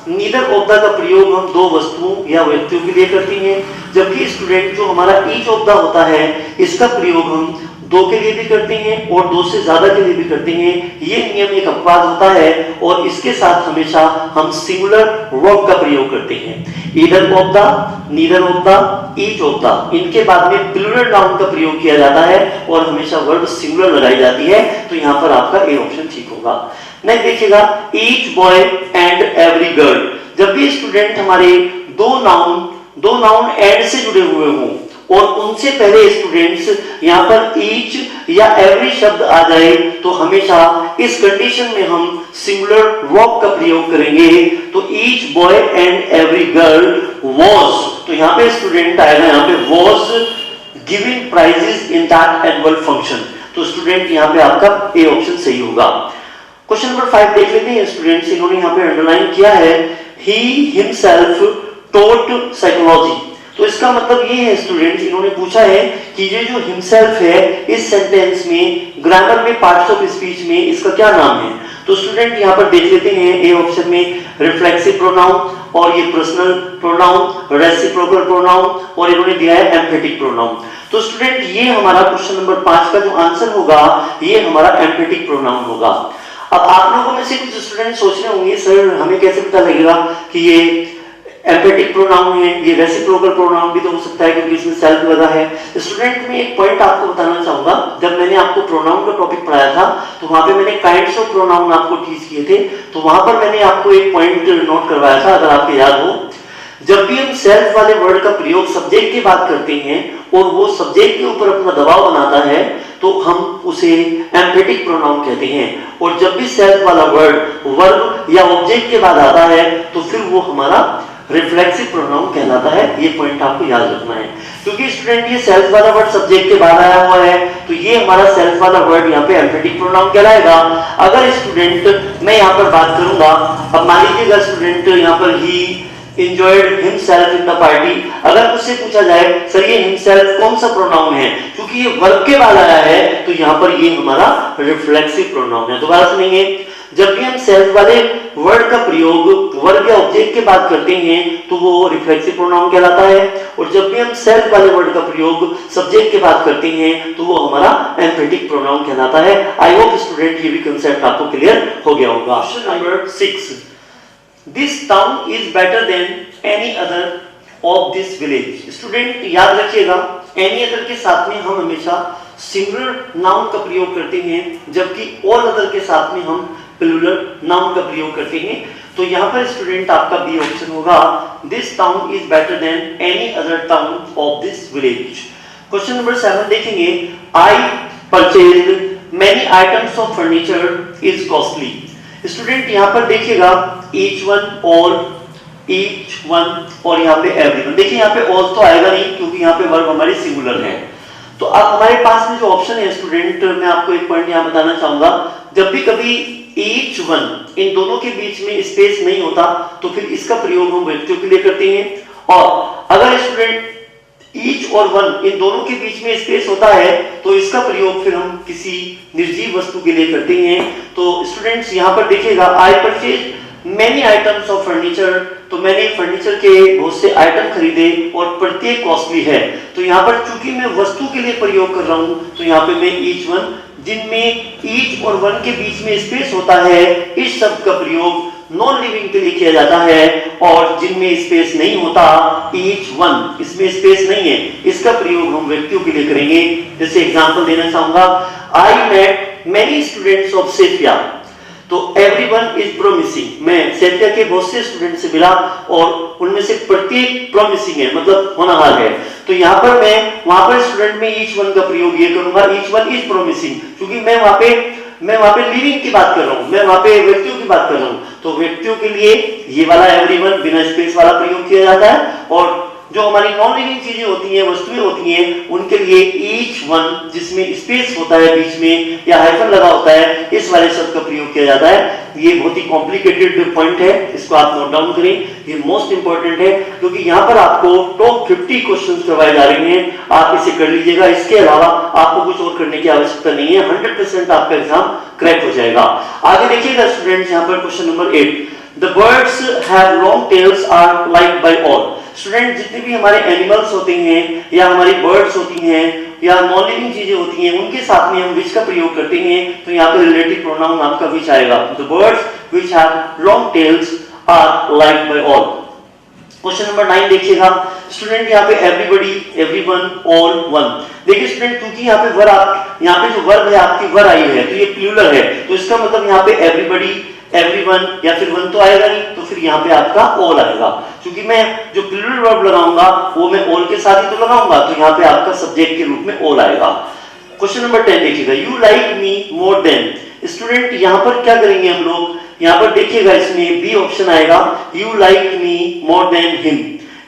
neither of the का प्रयोग हम दो वस्तुओं या व्यक्तियों के लिए करते हैं, जबकि स्टूडेंट जो हमारा ईच ऑफ द होता है इसका प्रयोग हम दो के लिए भी करते हैं और दो से ज्यादा के लिए भी करते हैं। ये नियम एक अपवाद होता है और इसके साथ हमेशा हम सिंगुलर वर्ब का प्रयोग करते हैं। Either of the, neither of the, each of the, इनके बाद में प्लूरल नाउन का प्रयोग किया जाता है और हमेशा वर्ब सिंगुलर लगाई जाती है। तो यहाँ पर आपका ए ऑप्शन ठीक होगा। नेक्स्ट देखिएगा, each boy and every girl. जब भी स्टूडेंट हमारे दो नाउन एंड से जुड़े हुए हों और उनसे पहले स्टूडेंट्स यहाँ पर ईच या एवरी शब्द आ जाए तो हमेशा इस कंडीशन में हम सिंगुलर वर्ब का प्रयोग करेंगे। तो each boy and every girl was, तो यहाँ पे स्टूडेंट आएगा, यहाँ पे was giving prizes in that annual function. तो स्टूडेंट यहाँ पे आपका ए ऑप्शन सही होगा। क्वेश्चन नंबर 5 देख लेते हैं स्टूडेंट्स, इन्होंने यहाँ पे अंडरलाइन किया है, he himself taught psychology। तो इसका मतलब ये है स्टूडेंट्स, इन्होंने पूछा है कि ये जो हिमसेल्फ है इस सेंटेंस में ग्रामर में पार्ट्स ऑफ स्पीच में इसका क्या नाम है। तो स्टूडेंट यहाँ पर देख लेते हैं ए ऑप्शन में रिफ्लेक्सिव प्रोनाउन और ये पर्सनल प्रोनाउन, रेसिप्रोकल प्रोनाउन और इन्होंने दिया है एम्फेटिक प्रोनाउन। तो स्टूडेंट ये हमारा क्वेश्चन नंबर 5 का जो आंसर होगा ये हमारा एम्फेटिक प्रोनाउन होगा। अब आप लोगों में से कुछ स्टूडेंट सोच रहे होंगे सर हमें कैसे पता लगेगा कि ये एम्फेटिक प्रोनाउन है, ये रेसिप्रोकल प्रोनाउन भी तो हो सकता है क्योंकि इसमें सेल्फ लगा है। स्टूडेंट में एक पॉइंट आपको बताना चाहूंगा, जब मैंने आपको प्रोनाउन का टॉपिक पढ़ाया था तो वहां पे मैंने काइंड्स ऑफ प्रोनाउन आपको टीच किए थे, तो वहां पर मैंने आपको एक पॉइंट नोट करवाया था, अगर आपको याद हो, जब भी हम सेल्फ वाले वर्ड का प्रयोग सब्जेक्ट की बात करते हैं और वो सब्जेक्ट के ऊपर अपना दबाव बनाता है तो हम उसे एम्फेटिक प्रोनाउन कहते हैं। और जब भी सेल्फ वाला वर्ड वर्ब या ऑब्जेक्ट के बाद आता है तो फिर वो हमारा रिफ्लेक्सिव प्रोनाउन कहलाता है। ये पॉइंट आपको याद रखना है क्योंकि स्टूडेंट ये सेल्फ वाला वर्ड सब्जेक्ट के बाद आया हुआ है तो ये हमारा सेल्फ वाला वर्ड यहाँ पे एम्फेटिक प्रोनाउन कहलाएगा। अगर स्टूडेंट मैं यहाँ पर बात करूंगा, अब मान लीजिएगा स्टूडेंट यहाँ पर ही enjoyed himself in the party, अगर उससे पूछा जाए सर ये himself कौन सा प्रोनाउन है, क्योंकि ये वर्ब के बाद आया है तो यहाँ पर ये हमारा रिफ्लेक्सिव प्रोनाउन है। दोबारा सुनेंगे, जब भी हम सेल्फ वाले वर्ड का प्रयोग वर्ब या ऑब्जेक्ट के बाद करते हैं तो वो रिफ्लेक्सिव प्रोनाउन कहलाता है और जब भी हम सेल्फ वाले वर्ड का प्रयोग सब्जेक्ट के बाद करते हैं तो वो हमारा एम्फेटिक प्रोनाउन कहलाता है। आई होप स्टूडेंट ये भी कंसेप्ट आपको क्लियर हो गया होगा। Question number 6, This town is better than any other of this village। Student याद रखिएगा any other के साथ में हम हमेशा सिंगुलर नाउन का प्रयोग करते हैं जबकि all other के साथ में हम प्लूरल नाउन का प्रयोग करते हैं। तो यहाँ पर स्टूडेंट आपका बी ऑप्शन होगा, This town is better than any other town of this village। Question number 7 देखेंगे, I purchased many items of furniture is costly। Student यहाँ पर देखिएगा each one और यहाँ पे everyone। देखिए यहाँ पे all तो आएगा नहीं क्योंकि यहाँ पे वर्ब हमारी सिंगुलर है। तो अब हमारे पास में जो ऑप्शन है स्टूडेंट, मैं आपको एक पॉइंट यहाँ बताना चाहूंगा, जब भी कभी each one इन दोनों के बीच में स्पेस नहीं होता तो फिर इसका प्रयोग हम व्यक्तियों के लिए करते हैं और अगर स्टूडेंट ईच और वन इन दोनों के बीच में स्पेस होता है तो इसका प्रयोग फिर हम किसी निर्जीव वस्तु के लिए करते हैं। तो स्टूडेंट्स यहाँ पर देखिएगा, I purchase many items of furniture, तो मैंने फर्नीचर के बहुत से आइटम खरीदे और प्रत्येक कॉस्टली है। तो यहाँ पर चूंकि मैं वस्तु के लिए प्रयोग कर रहा हूँ तो यहाँ पे मैं ईच वन, जिनमें ईच और वन के बीच में स्पेस होता है, इस शब्द का प्रयोग नॉन लिविंग के लिए किया जाता है और जिनमें स्पेस नहीं होता ईच वन, इसमें स्पेस नहीं है, इसका प्रयोग हम व्यक्तियों के लिए करेंगे। जैसे एग्जांपल देना चाहूंगा, I met many students of Sofia, तो एवरीवन इज प्रोमिसिंग, मैं सेफिया के बहुत से स्टूडेंट से मिला और उनमें से प्रत्येक प्रोमिसिंग है, मतलब होनहार है। तो यहाँ पर मैं वहां पर स्टूडेंट में ईच वन का प्रयोग ये करूंगा, ईच वन इज प्रोमिसिंग, क्योंकि मैं वहां पे लिविंग की बात कर रहा हूँ, मैं वहां पे व्यक्तियों की बात कर रहा हूँ। तो व्यक्तियों के लिए ये वाला एवरीवन बिना स्पेस वाला प्रयोग किया जाता है और जो हमारी नॉन लिविंग चीजें होती हैं, वस्तुएं होती हैं, उनके लिए ईच वन जिसमें स्पेस होता है बीच में या हाइफन लगा होता है, इस वाले शब्द का प्रयोग किया जाता है। ये बहुत ही कॉम्प्लिकेटेड पॉइंट है, इसको आप नोट डाउन करें, ये मोस्ट इंपॉर्टेंट है क्योंकि यहाँ पर आपको टॉप 50 क्वेश्चंस करवाए जा रहे हैं, आप इसे कर लीजिएगा। इसके अलावा आपको कुछ और करने की आवश्यकता नहीं है, 100% आपका एग्जाम क्रैक हो जाएगा। आगे देखिएगा स्टूडेंट्स, यहाँ पर question number 8, the birds have long tails are liked by all. Student जितने भी हमारे एनिमल्स होते हैं या हमारी बर्ड्स होती हैं या नॉन लिविंग चीजें होती हैं उनके साथ में हम विच का प्रयोग करते हैं, तो यहाँ पे रिलेटिव प्रोनाउन आपका विच आएगा। The birds which have long tails are liked by all. Question number 9 देखिएगा स्टूडेंट, यहाँ पे एवरीबॉडी, एवरीवन, ऑल, वन। देखिए स्टूडेंट, क्योंकि यहाँ पे वर्ब, यहाँ पे जो वर्ब है आपकी वर आई है तो ये प्लूरल है, तो इसका मतलब यहाँ पे एवरीबॉडी, एवरीवन या फिर वन तो आएगा नहीं, तो फिर यहाँ पे आपका ऑल आएगा। क्योंकि मैं जो प्लूरल वर्ब लगाऊंगा वो मैं ऑल के साथ ही तो लगाऊंगा, तो यहाँ पे आपका सब्जेक्ट के रूप में ऑल आएगा। क्वेश्चन नंबर 10 देखिएगा, you like me more than. Student यहाँ पर क्या करेंगे हम लोग, यहाँ पर देखिएगा इसमें बी ऑप्शन आएगा, you like me more than him.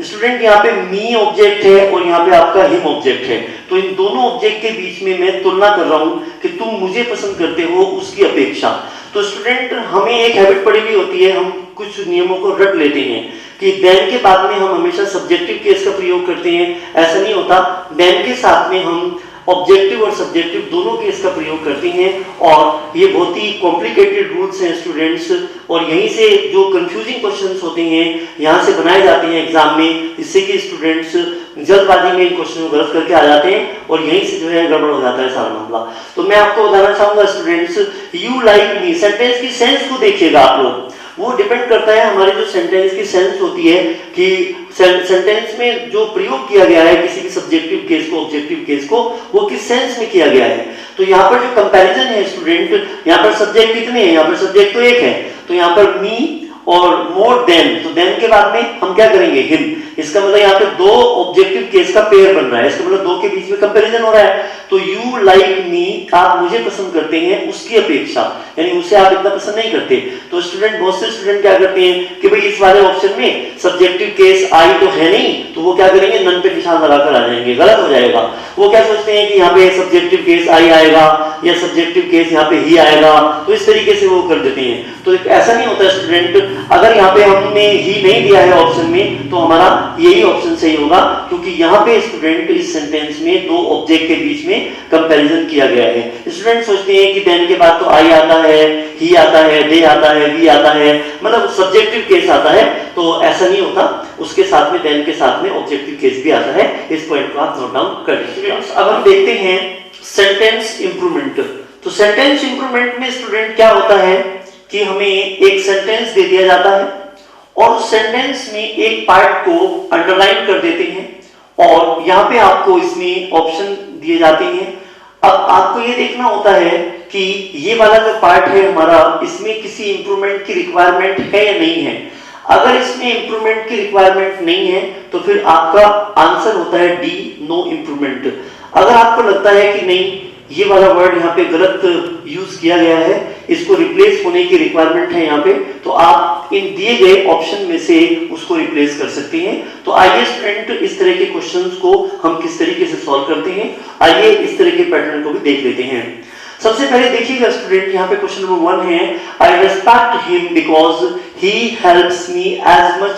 Student यहाँ पे मी ऑब्जेक्ट है और यहाँ पे आपका हिम ऑब्जेक्ट है, तो इन दोनों ऑब्जेक्ट के बीच में मैं तुलना कर रहा हूँ कि तुम मुझे पसंद करते हो उसकी अपेक्षा। तो स्टूडेंट हमें एक हैबिट पड़ी हुई होती है, हम कुछ नियमों को रट लेते हैं कि देन के बाद में हम हमेशा सब्जेक्टिव केस का प्रयोग करते हैं। ऐसा नहीं होता, देन के साथ में हम ऑब्जेक्टिव और सब्जेक्टिव दोनों केस का प्रयोग करते हैं, और ये बहुत ही कॉम्प्लिकेटेड रूल्स हैं स्टूडेंट्स, और यहीं से जो कंफ्यूजिंग क्वेश्चंस होते हैं यहाँ से बनाए जाते हैं एग्जाम में, जिससे कि स्टूडेंट्स जल्दबाजी में इन क्वेश्चन को गलत करके आ जाते हैं और यहीं से जो है गड़बड़ हो जाता है सारा मामला। तो मैं आपको बताना चाहूंगा students, you like me sentence की सेंस को देखिएगा आप लोग, वो डिपेंड करता है हमारे जो सेंटेंस की सेंस होती है कि सेंटेंस में जो प्रयोग किया गया है किसी भी सब्जेक्टिव केस को, ऑब्जेक्टिव केस को, वो किस सेंस में किया गया है। तो यहाँ पर जो कंपैरिजन है स्टूडेंट, यहाँ पर सब्जेक्ट कितने हैं, यहाँ पर सब्जेक्ट तो एक है, तो यहाँ पर मी और मोर देन, तो देन के बाद में हम क्या करेंगे, हिम। इसका मतलब यहाँ पे दो ऑब्जेक्टिव केस का पेयर बन रहा है, इसका मतलब दो के बीच में कंपैरिजन हो रहा है। तो यू लाइक मी, आप मुझे पसंद करते हैं उसकी अपेक्षा, यानी उसे आप इतना पसंद नहीं करते। तो स्टूडेंट, बहुत से स्टूडेंट क्या करते हैं कि भाई इस वाले ऑप्शन में सब्जेक्टिव केस आई तो है नहीं, तो वो क्या करेंगे, नन पे निशान लगाकर आ जाएंगे, गलत हो जाएगा। वो क्या सोचते हैं कि यहाँ पे सब्जेक्टिव केस आई आएगा या सब्जेक्टिव केस यहाँ पे ही आएगा, तो इस तरीके से वो कर देते हैं। तो ऐसा नहीं होता स्टूडेंट, अगर यहाँ पे हमने ही नहीं दिया है ऑप्शन में तो हमारा यही ऑप्शन सही होगा, क्योंकि यहाँ पे स्टूडेंट इस सेंटेंस में दो ऑब्जेक्ट के बीच में कंपैरिजन किया गया है। स्टूडेंट सोचते हैं कि देन के बाद तो आई आता है, ही आता है, दे आता है, वी आता है, मतलब सब्जेक्टिव केस आता है, तो ऐसा नहीं होता, उसके साथ में देन के साथ में ऑब्जेक्टिव केस भी आता है। इस पॉइंट को आप नोट डाउन कर लीजिए। अब हम देखते हैं सेंटेंस इंप्रूवमेंट। तो सेंटेंस इंप्रूवमेंट में स्टूडेंट क्या होता है कि हमें एक सेंटेंस दे दिया जाता है और उस सेंटेंस में एक पार्ट को अंडरलाइन कर देते हैं और यहाँ पे आपको इसमें ऑप्शन दिए जाते हैं। अब आपको ये देखना होता है कि ये वाला जो पार्ट है हमारा, इसमें किसी इंप्रूवमेंट की रिक्वायरमेंट है या नहीं है। अगर इसमें इंप्रूवमेंट की रिक्वायरमेंट नहीं है तो फिर आपका आंसर होता है डी, नो इंप्रूवमेंट। अगर आपको लगता है कि नहीं ये वाला वर्ड यहाँ पे गलत यूज किया गया है, इसको रिप्लेस होने की रिक्वायरमेंट है यहाँ पे, तो आप इन दिए गए ऑप्शन में से उसको रिप्लेस कर सकते हैं। तो आइए स्टूडेंट इस तरह के क्वेश्चंस को हम किस तरीके से सॉल्व करते हैं, आइए इस तरह के पैटर्न को भी देख लेते हैं। सबसे पहले देखिएगा स्टूडेंट, यहाँ पे क्वेश्चन नंबर 1 है, I respect him because he helps me as much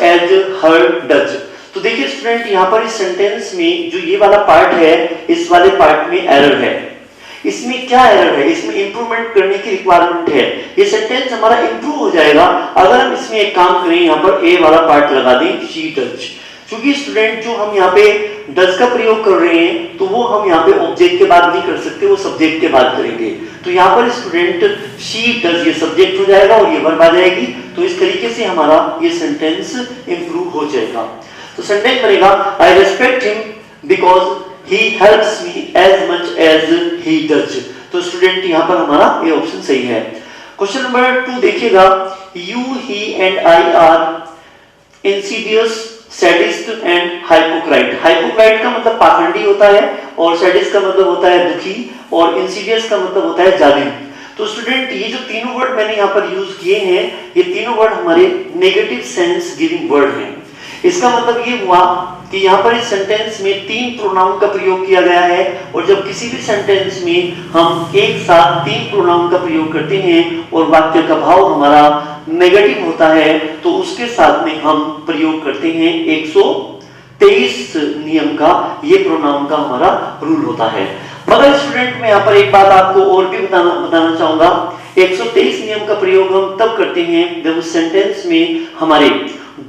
as her does. तो देखिए स्टूडेंट, यहाँ पर इस सेंटेंस में जो ये वाला पार्ट है, इस वाले पार्ट में एरर है। इसमें क्या एरर है, इसमें इंप्रूवमेंट करने की रिक्वायरमेंट है। ये सेंटेंस हमारा इंप्रूव हो जाएगा अगर हम इसमें एक काम करें, यहाँ पर ए वाला पार्ट लगा दें, शी डज। क्योंकि स्टूडेंट जो हम यहाँ पे डज का प्रयोग कर रहे हैं तो वो हम यहाँ पे ऑब्जेक्ट के बाद नहीं कर सकते, वो सब्जेक्ट के बाद करेंगे। तो यहाँ पर स्टूडेंट शी डज ये सब्जेक्ट हो जाएगा और ये वर्ब आ जाएगी। तो इस तरीके से हमारा ये सेंटेंस इंप्रूव हो जाएगा। तो सेंटेंस बनेगा, I respect him because he helps me as much as he does. तो स्टूडेंट यहाँ पर हमारा ये ऑप्शन सही है। क्वेश्चन नंबर 2 देखिएगा, you he and I are insidious, sadist and hypocrite. Hypocrite का मतलब पाखंडी होता है और सैडिस्ट का मतलब होता है दुखी और इंसीडियस का मतलब होता है जालिम। तो स्टूडेंट ये जो तीनों वर्ड मैंने यहाँ पर यूज किए हैं, ये तीनों वर्ड हमारे नेगेटिव सेंस गिविंग वर्ड हैं। इसका मतलब ये हुआ कि यहाँ पर इस सेंटेंस में 3 प्रोनाउन का प्रयोग किया गया है और जब किसी भी सेंटेंस में हम एक साथ 3 प्रोनाउन का प्रयोग करते हैं और वाक्य का भाव हमारा नेगेटिव होता है तो उसके साथ में हम प्रयोग करते हैं 123 नियम का, ये प्रोनाउन का हमारा रूल होता है। मगर स्टूडेंट मैं यहाँ पर एक बात आपको और भी बताना चाहूंगा, 123 नियम का प्रयोग हम तब करते हैं जब उस सेंटेंस में हमारे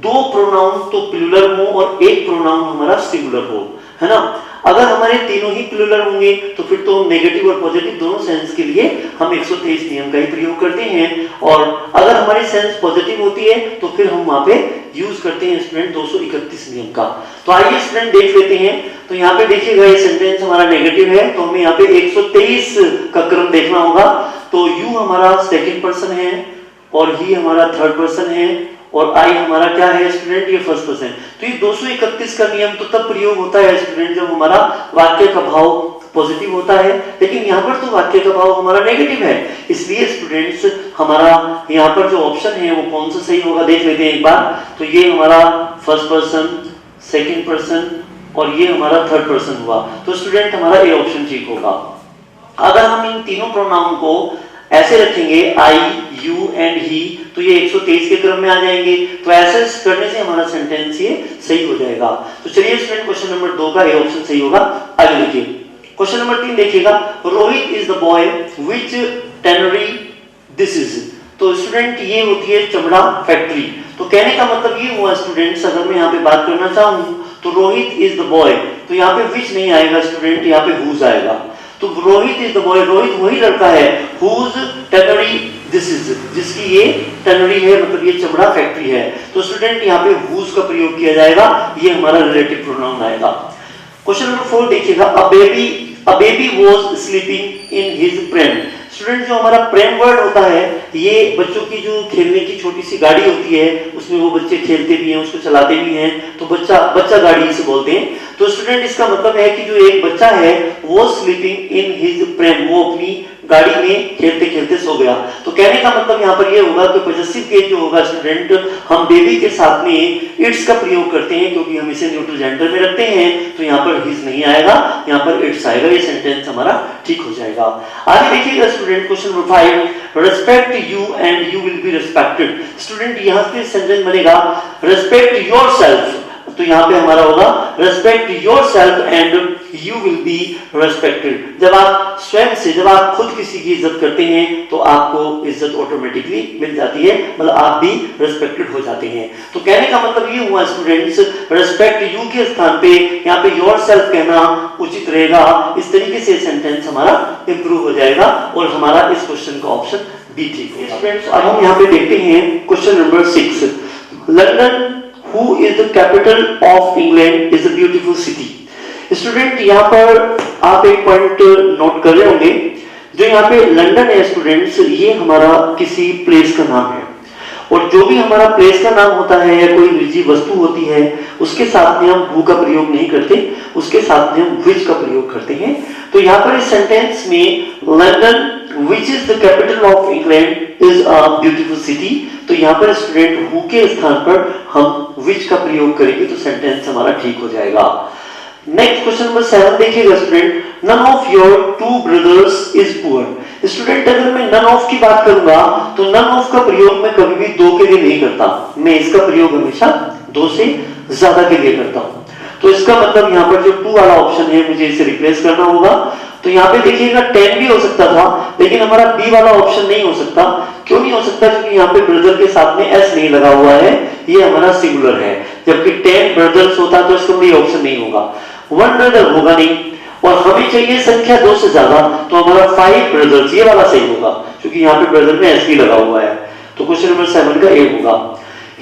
2 प्रोनाउन तो प्लूरल हो और एक प्रोनाउन हमारा सिंगुलर हो, है ना। अगर हमारे तीनों ही प्लूरल होंगे तो फिर तो नेगेटिव और पॉजिटिव दोनों सेंस के लिए हम 123 नियम का ही प्रयोग करते हैं, और अगर हमारी सेंस पॉजिटिव होती है तो फिर हम वहां पे यूज करते हैं स्टूडेंट 231 नियम का। तो आइए स्टूडेंट देख लेते हैं। तो यहाँ पे देखिएगा ये सेंटेंस हमारा नेगेटिव है, तो हमें यहाँ पे 123 का क्रम देखना होगा। तो यू हमारा सेकंड पर्सन है, और ही हमारा थर्ड पर्सन है, और आई हमारा क्या है स्टूडेंट, ये फर्स्ट पर्सन। तो ये 231 का नियम तो तब प्रयोग होता है स्टूडेंट जब हमारा वाक्य का भाव पॉजिटिव होता है, लेकिन यहाँ पर तो वाक्य का भाव हमारा नेगेटिव है। इसलिए स्टूडेंट्स हमारा यहाँ पर जो ऑप्शन है वो कौन सा सही होगा देख लेते हैं एक बार। तो ये हमारा फर्स्ट पर्सन, सेकंड पर्सन, और ये हमारा थर्ड पर्सन हुआ। तो स्टूडेंट हमारा ए ऑप्शन ठीक होगा। अगर हम इन तीनों प्रोनाउन को ऐसे रखेंगे आई, यू एंड ही, तो ये 123 के क्रम में आ जाएंगे। तो ऐसे करने से हमारा सेंटेंस ये सही हो जाएगा। तो चलिए स्टूडेंट क्वेश्चन नंबर 2 का ए ऑप्शन सही होगा। आगे देखिए क्वेश्चन नंबर 3 देखिएगा, Rohit is the boy which tannery this is. तो स्टूडेंट ये होती है चमड़ा फैक्ट्री। तो कहने का मतलब ये हुआ स्टूडेंट्स, अगर मैं यहाँ पे बात करना चाहूँ तो रोहित इज द बॉय, तो यहाँ पे विच नहीं आएगा स्टूडेंट, यहाँ पे हुज आएगा। तो Rohit is the boy, Rohit वही लड़का है, हुज टैनरी दिस इज, जिसकी ये टैनरी है, मतलब ये चमड़ा फैक्ट्री है। तो स्टूडेंट यहाँ पे हुज का प्रयोग किया जाएगा, ये हमारा रिलेटिव प्रोनाउन आएगा। क्वेश्चन नंबर 4 देखिएगा, a baby was sleeping in his Prem. Student जो हमारा प्रेम वर्ड होता है, ये बच्चों की जो खेलने की छोटी सी गाड़ी होती है, उसमें वो बच्चे खेलते भी हैं, उसको चलाते भी हैं, तो बच्चा गाड़ी इसे बोलते हैं। तो स्टूडेंट इसका मतलब है कि जो एक बच्चा है वो स्लीपिंग इन हिज प्रेम, वो अपनी गाड़ी में खेलते खेलते सो गया। तो कहने का मतलब यहाँ पर ये होगा कि पॉजेसिव केस जो होगा स्टूडेंट, हम बेबी के साथ में इट्स का प्रयोग करते हैं, क्योंकि हम इसे न्यूट्रल जेंडर में रखते हैं। तो यहाँ पर हिज नहीं आएगा, यहाँ पर इट्स आएगा। ये सेंटेंस हमारा ठीक हो जाएगा। आगे देखिएगा student question number 5, respect you and you will be respected. Student यहाँ से सेंटेंस बनेगा रेस्पेक्ट योरसेल्फ, तो यहाँ पे हमारा होगा respect yourself and you will be respected. जब आप स्वयं से, जब आप खुद किसी की इज्जत करते हैं तो आपको इज्जत ऑटोमेटिकली मिल जाती है, मतलब आप भी रेस्पेक्टेड हो जाते हैं। तो कहने का मतलब ये हुआ स्टूडेंट्स, रेस्पेक्ट यू के स्थान पे यहाँ पे योरसेल्फ कहना उचित रहेगा। इस तरीके से सेंटेंस हमारा इंप्रूव हो जाएगा और हमारा इस क्वेश्चन का ऑप्शन बी ठीक होगा। स्टूडेंट्स अब हम यहाँ पे देखते हैं question number 6, London Who is the capital of England is a beautiful city। Student यहाँ पर आप एक पॉइंट नोट कर रहे होंगे, जो यहाँ पे लंदन है स्टूडेंट्स, ये हमारा किसी प्लेस का नाम है, और जो भी हमारा प्लेस का नाम होता है या कोई निजी वस्तु होती है, उसके साथ में हम who का प्रयोग नहीं करते, उसके साथ में हम which का प्रयोग करते हैं। तो यहाँ पर इस सेंटेंस में London which is the capital of England is a beautiful city, तो यहाँ पर स्टूडेंट हु के स्थान पर हम which का प्रयोग करेंगे तो सेंटेंस हमारा ठीक हो जाएगा। नेक्स्ट क्वेश्चन नंबर 7 देखिएगा student, none of your two brothers is poor। Student अगर मैं none of की बात करूंगा तो none of का प्रयोग मैं कभी भी दो के लिए नहीं करता, मैं इसका प्रयोग हमेशा दो से ज्यादा के लिए करता हूं। तो इसका मतलब यहाँ पर जो 2 वाला ऑप्शन है मुझे इसे रिप्लेस करना होगा। तो यहाँ पे देखिएगा 10 भी हो सकता था, लेकिन हमारा बी वाला ऑप्शन नहीं हो सकता। क्यों नहीं हो सकता? क्योंकि यहाँ पे ब्रदर के साथ में एस नहीं लगा हुआ है, ये हमारा सिंगुलर है, जबकि 10 ब्रदर्स होता तो इसका भी ऑप्शन नहीं होगा। 1 ब्रदर होगा नहीं, और हमें चाहिए संख्या 2 से ज्यादा, तो हमारा 5 ब्रदर्स ये वाला सही होगा, क्योंकि यहाँ पे ब्रदर में एस भी लगा हुआ है। तो क्वेश्चन नंबर 7 का ए होगा।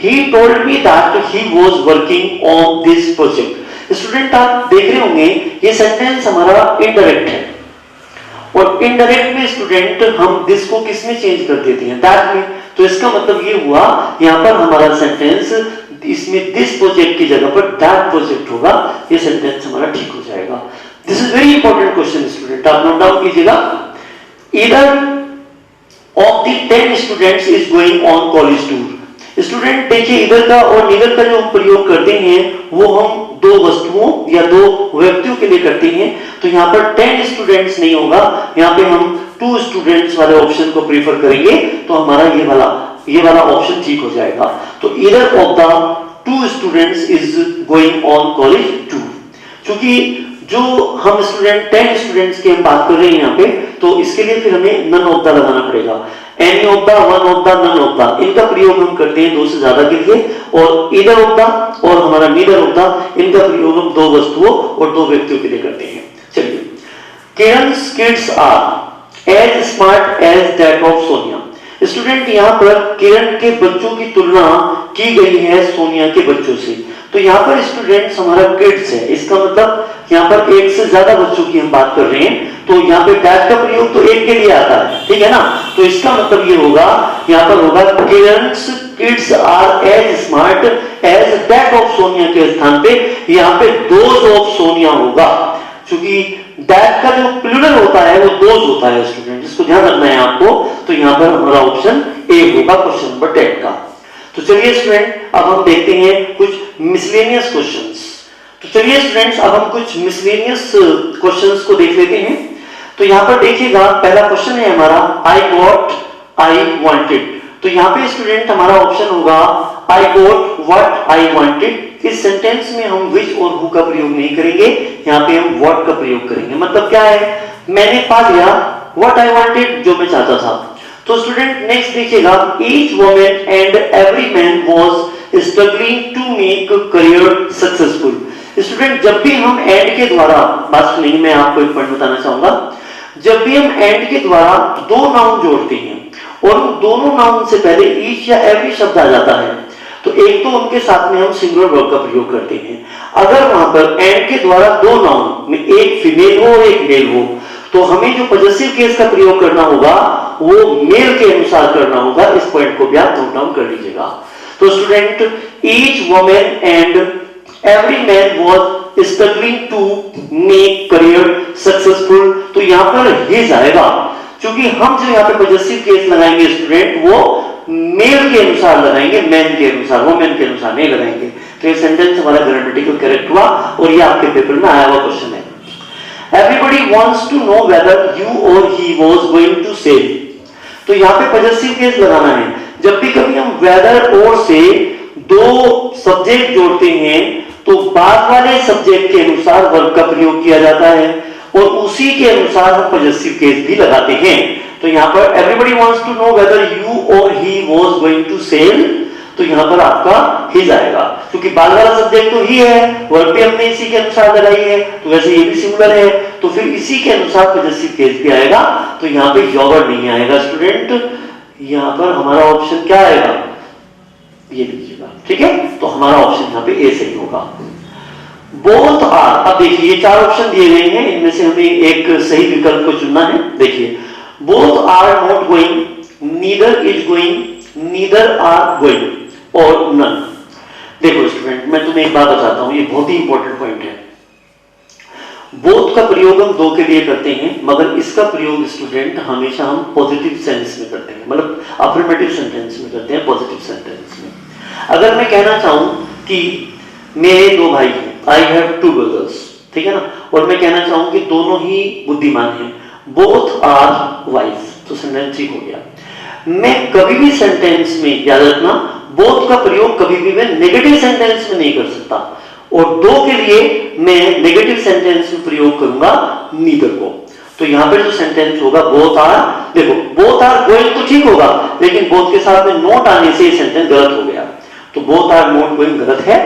He told me that he was working on this project। Student आप देख रहे होंगे ये सेंटेंस हमारा इनडायरेक्ट है, और इनडायरेक्ट में स्टूडेंट हम दिस को किस में चेंज कर देते हैं, दैट में। तो इसका मतलब ये हुआ यहाँ पर हमारा सेंटेंस इसमें दिस प्रोजेक्ट की जगह पर दैट प्रोजेक्ट होगा, ये सेंटेंस हमारा ठीक हो जाएगा। This is very important question student, आप नोट डाउन कीजिएगा। Either of the 10 students is going on college tour. Student देखिए इधर का और इधर का जो हम प्रयोग करते हैं वो हम दो वस्तुओं या दो व्यक्तियों के लिए करते हैं। तो यहाँ पर 10 स्टूडेंट्स नहीं होगा, यहाँ पे हम 2 स्टूडेंट्स वाले ऑप्शन को प्रीफर करेंगे, तो हमारा ये वाला ऑप्शन ठीक हो जाएगा। तो either of the 2 students is going on college tour. क्योंकि जो हम स्टूडेंट 10 स्टूडेंट्स की हम बात कर रहे हैं यहाँ पे, तो इसके लिए फिर हमें नन ऑफ द लगाना पड़ेगा। Any of the, one of the, none of the, इनका प्रयोग हम करते हैं दो से ज्यादा के लिए, और ईदर ऑफ द और हमारा नीदर ऑफ द, इनका प्रयोग हम दो वस्तुओं और दो व्यक्तियों के लिए करते हैं। चलिए, किरण's kids are as smart as that of Sonia. Student यहाँ पर किरण के बच्चों की तुलना की गई है सोनिया के बच्चों से। तो यहाँ पर स्टूडेंट्स हमारा किड्स है, इसका मतलब यहाँ पर एक से ज्यादा बच्चों की हम बात कर रहे हैं, तो यहाँ पे दैट का प्रयोग तो एक के लिए आता है, ठीक है ना। तो इसका मतलब ये होगा, यहाँ पर होगा किरण's kids are as smart as that of Sonia के स्थान पे यहाँ पे those of सोनिया होगा, क्योंकि दैट का जो प्लूरल होता है वो दोज होता है स्टूडेंट, इसको ध्यान रखना है आपको। तो यहाँ पर हमारा ऑप्शन ए होगा क्वेश्चन नंबर 10 का। तो चलिए स्टूडेंट, अब हम देखते हैं कुछ मिसलेनियस क्वेश्चंस। तो चलिए स्टूडेंट्स, अब हम कुछ मिसलेनियस क्वेश्चंस को देख लेते हैं। तो यहाँ पर देखिएगा, पहला क्वेश्चन है हमारा आई गॉट, आई वांटेड। तो यहाँ पे स्टूडेंट हमारा ऑप्शन होगा I got what I wanted. इस सेंटेंस में हम विच और हु का प्रयोग नहीं करेंगे, यहाँ पे हम व्हाट का प्रयोग करेंगे। मतलब क्या है, मैंने पा लिया व्हाट आई वांटेड, जो मैं चाहता था। तो स्टूडेंट नेक्स्ट देखिएगा, each woman and every man was struggling to make career successful. Student जब भी हम एंड के द्वारा, बात सुनिए, मैं आपको एक पॉइंट बताना चाहूंगा। जब भी हम एंड के द्वारा दो नाउन जोड़ते हैं और उन दोनों नाउन से पहले ईच या एवरी शब्द आ जाता है, तो एक तो उनके साथ में हम सिंगुलर वर्ब का प्रयोग करते हैं। अगर वहां पर एंड के द्वारा दो नाउन में एक फीमेल हो और एक मेल हो, तो हमें जो पॉजेसिव केस का प्रयोग करना होगा वो मेल के अनुसार करना होगा। इस पॉइंट को भी आप नोट डाउन कर लीजिएगा। तो student, each woman and every man was struggling to make career successful, तो यहां पर हिज आएगा, क्योंकि हम जो यहाँ पे पॉजेसिव केस लगाएंगे स्टूडेंट, वो मेल के अनुसार लगाएंगे, मैन के अनुसार, वुमेन के अनुसार नहीं लगाएंगे। तो ये सेंटेंस हमारा ग्रामेटिकल करेक्ट हुआ और ये आपके पेपर में आया हुआ क्वेश्चन है। Everybody wants to know whether you or he was going to sail। तो यहाँ पे पॉजेसिव केस लगाना है। जब भी कभी हम वेदर और से दो सब्जेक्ट जोड़ते हैं, तो बाद वाले सब्जेक्ट के अनुसार वर्ब का प्रयोग किया जाता है और उसी के अनुसार हम पॉजेसिव केस भी लगाते हैं। तो यहाँ पर everybody wants to know whether you or he was going to sail, तो यहाँ पर आपका हिज आएगा, क्योंकि बाद वाला सब्जेक्ट तो ही है, वर्ब भी हमने इसी के अनुसार लगाई है, तो वैसे ये भी सिंगुलर है, तो फिर इसी के अनुसार पॉजेसिव केस भी आएगा। तो यहाँ पे योर नहीं आएगा स्टूडेंट, यहाँ पर हमारा ऑप्शन क्या आएगा, ये लीजिएगा, ठीक है। तो हमारा ऑप्शन यहाँ पे ए सही होगा। बोथ आर, अब देखिए ये चार ऑप्शन दिए गए हैं, इनमें से हमें एक सही विकल्प को चुनना है। देखिए, both are not going, neither is going, neither are going और नन। देखो स्टूडेंट, मैं तुम्हें एक बात बताता हूं, ये बहुत ही इंपॉर्टेंट पॉइंट है। बोथ का प्रयोग हम दो के लिए करते हैं, मगर इसका प्रयोग स्टूडेंट हमेशा हम पॉजिटिव सेंस में करते हैं, मतलब अफर्मेटिव सेंटेंस में करते हैं, पॉजिटिव सेंटेंस में। अगर मैं कहना चाहूं कि मेरे दो भाई हैं, आई हैव टू ब्रदर्स, ठीक है ना, और मैं कहना चाहूं कि दोनों ही बुद्धिमान हैं, बोथ आर वाइज, तो सेंटेंस ठीक हो गया। मैं कभी भी सेंटेंस में, याद रखना, बोथ का प्रयोग कभी भी मैं नेगेटिव सेंटेंस में नहीं कर सकता, और दो के लिए मैं नेगेटिव सेंटेंस में प्रयोग करूंगा नीदर को। तो यहां पर जो सेंटेंस होगा बोथ आर, देखो बोथ आर गोइंग तो ठीक होगा, लेकिन बोथ के साथ में नॉट आने से ये सेंटेंस गलत हो गया, तो बोथ आर नॉट गोइंग गलत है।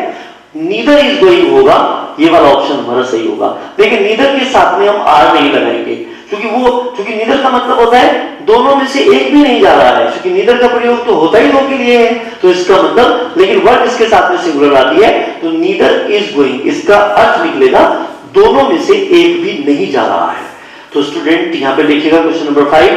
नीदर इज गोइंग होगा, ये वाला ऑप्शन हमारा सही होगा। लेकिन नीदर के साथ में हम आर नहीं लगाएंगे, क्योंकि नीदर का मतलब होता है दोनों में से एक भी नहीं जा रहा है, क्योंकि नीदर का प्रयोग तो होता ही दो के लिए है, तो इसका मतलब, लेकिन वर्ड इसके साथ में सिंगुलर आती है, तो नीदर इज गोइंग, इसका अर्थ निकलेगा दोनों में से एक भी नहीं जा रहा है। तो स्टूडेंट यहां पे लिखिएगा question number 5,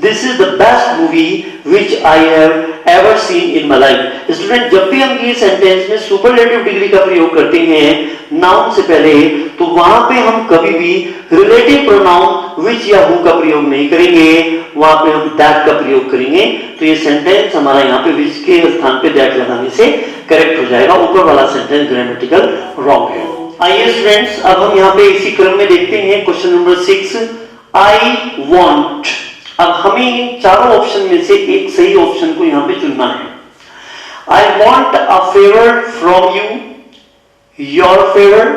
this is the best movie which I have ever seen in my life. Student जब भी हम ये सेंटेंस में सुपरलेटिव डिग्री का प्रयोग करते हैं नाउन से पहले, तो वहां पे हम कभी भी रिलेटिव प्रोनाउन विच या हु का प्रयोग नहीं करेंगे, वहां पे हम दैट का प्रयोग करेंगे। तो ये सेंटेंस हमारा यहाँ पे विच के स्थान पे दैट लगाने से करेक्ट हो जाएगा, ऊपर वाला सेंटेंस ग्रामेटिकल रॉन्ग है। आइए स्टूडेंट्स, अब हम यहाँ पे इसी क्रम में देखते हैं क्वेश्चन नंबर 6, आई वॉन्ट। अब हमें इन चारों ऑप्शन में से एक सही ऑप्शन को यहाँ पे चुनना है। I want a favour from you, your favour,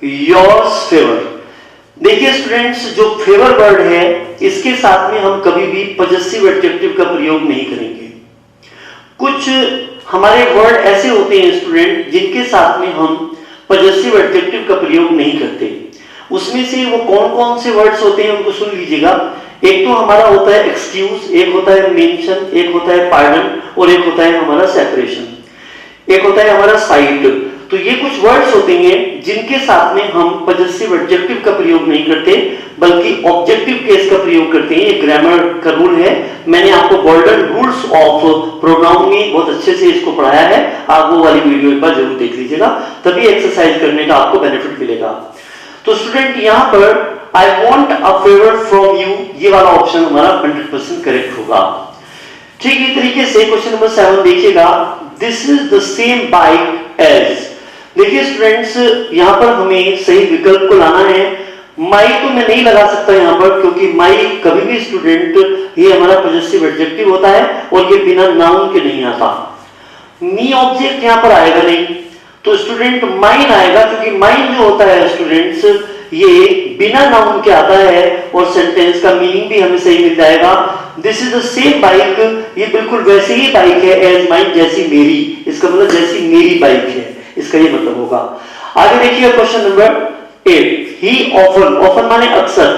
yours favour. देखिए स्टूडेंट्स, जो फेवर वर्ड है इसके साथ में हम कभी भी पजेसिव एडजेक्टिव का प्रयोग नहीं करेंगे। कुछ हमारे वर्ड ऐसे होते हैं स्टूडेंट जिनके साथ में हम पजेसिव एडजेक्टिव का प्रयोग नहीं करते। उसमें से वो कौन कौन से वर्ड्स होते हैं उनको सुन लीजिएगा। एक तो हमारा होता है एक्सक्यूज, एक होता है मेंशन, एक होता है पार्डन और एक होता है हमारा सेपरेशन, एक होता है हमारा साइट। तो ये कुछ वर्ड्स होते हैं जिनके साथ में हम पजेसिव एडजेक्टिव का प्रयोग नहीं करते बल्कि ऑब्जेक्टिव केस का प्रयोग करते हैं। ये ग्रामर का रूल है। मैंने आपको गोल्डन रूल्स ऑफ प्रोनाउन में बहुत अच्छे से इसको पढ़ाया है। आप वो वाली वीडियो एक बार जरूर देख लीजिएगा, तभी एक्सरसाइज करने का आपको बेनिफिट मिलेगा। तो स्टूडेंट यहाँ पर I want a favour from you, ये वाला ऑप्शन हमारा 100% करेक्ट होगा। ठीक इसी तरीके से क्वेश्चन नंबर 7 देखिएगा, this is the same bike as. देखिए स्टूडेंट्स, यहाँ पर हमें सही विकल्प को लाना है। माई तो मैं नहीं लगा सकता यहाँ पर, क्योंकि माई कभी भी स्टूडेंट ये हमारा पजेसिव एडजेक्टिव होता है और ये बिना नाउन के नहीं आता। मी ऑब्जेक्ट यहाँ पर आएगा नहीं, तो स्टूडेंट माइन आएगा, क्योंकि माइन जो होता है स्टूडेंट्स ये बिना नाउन के आता है और सेंटेंस का मीनिंग भी हमें सही मिल जाएगा। This is the same bike, ये बिल्कुल वैसे ही बाइक है एज माइन, जैसी मेरी। इसका मतलब जैसी मेरी बाइक है, इसका ये मतलब होगा। आगे देखिए क्वेश्चन नंबर 8, ही ऑफन, ऑफन माने अक्सर,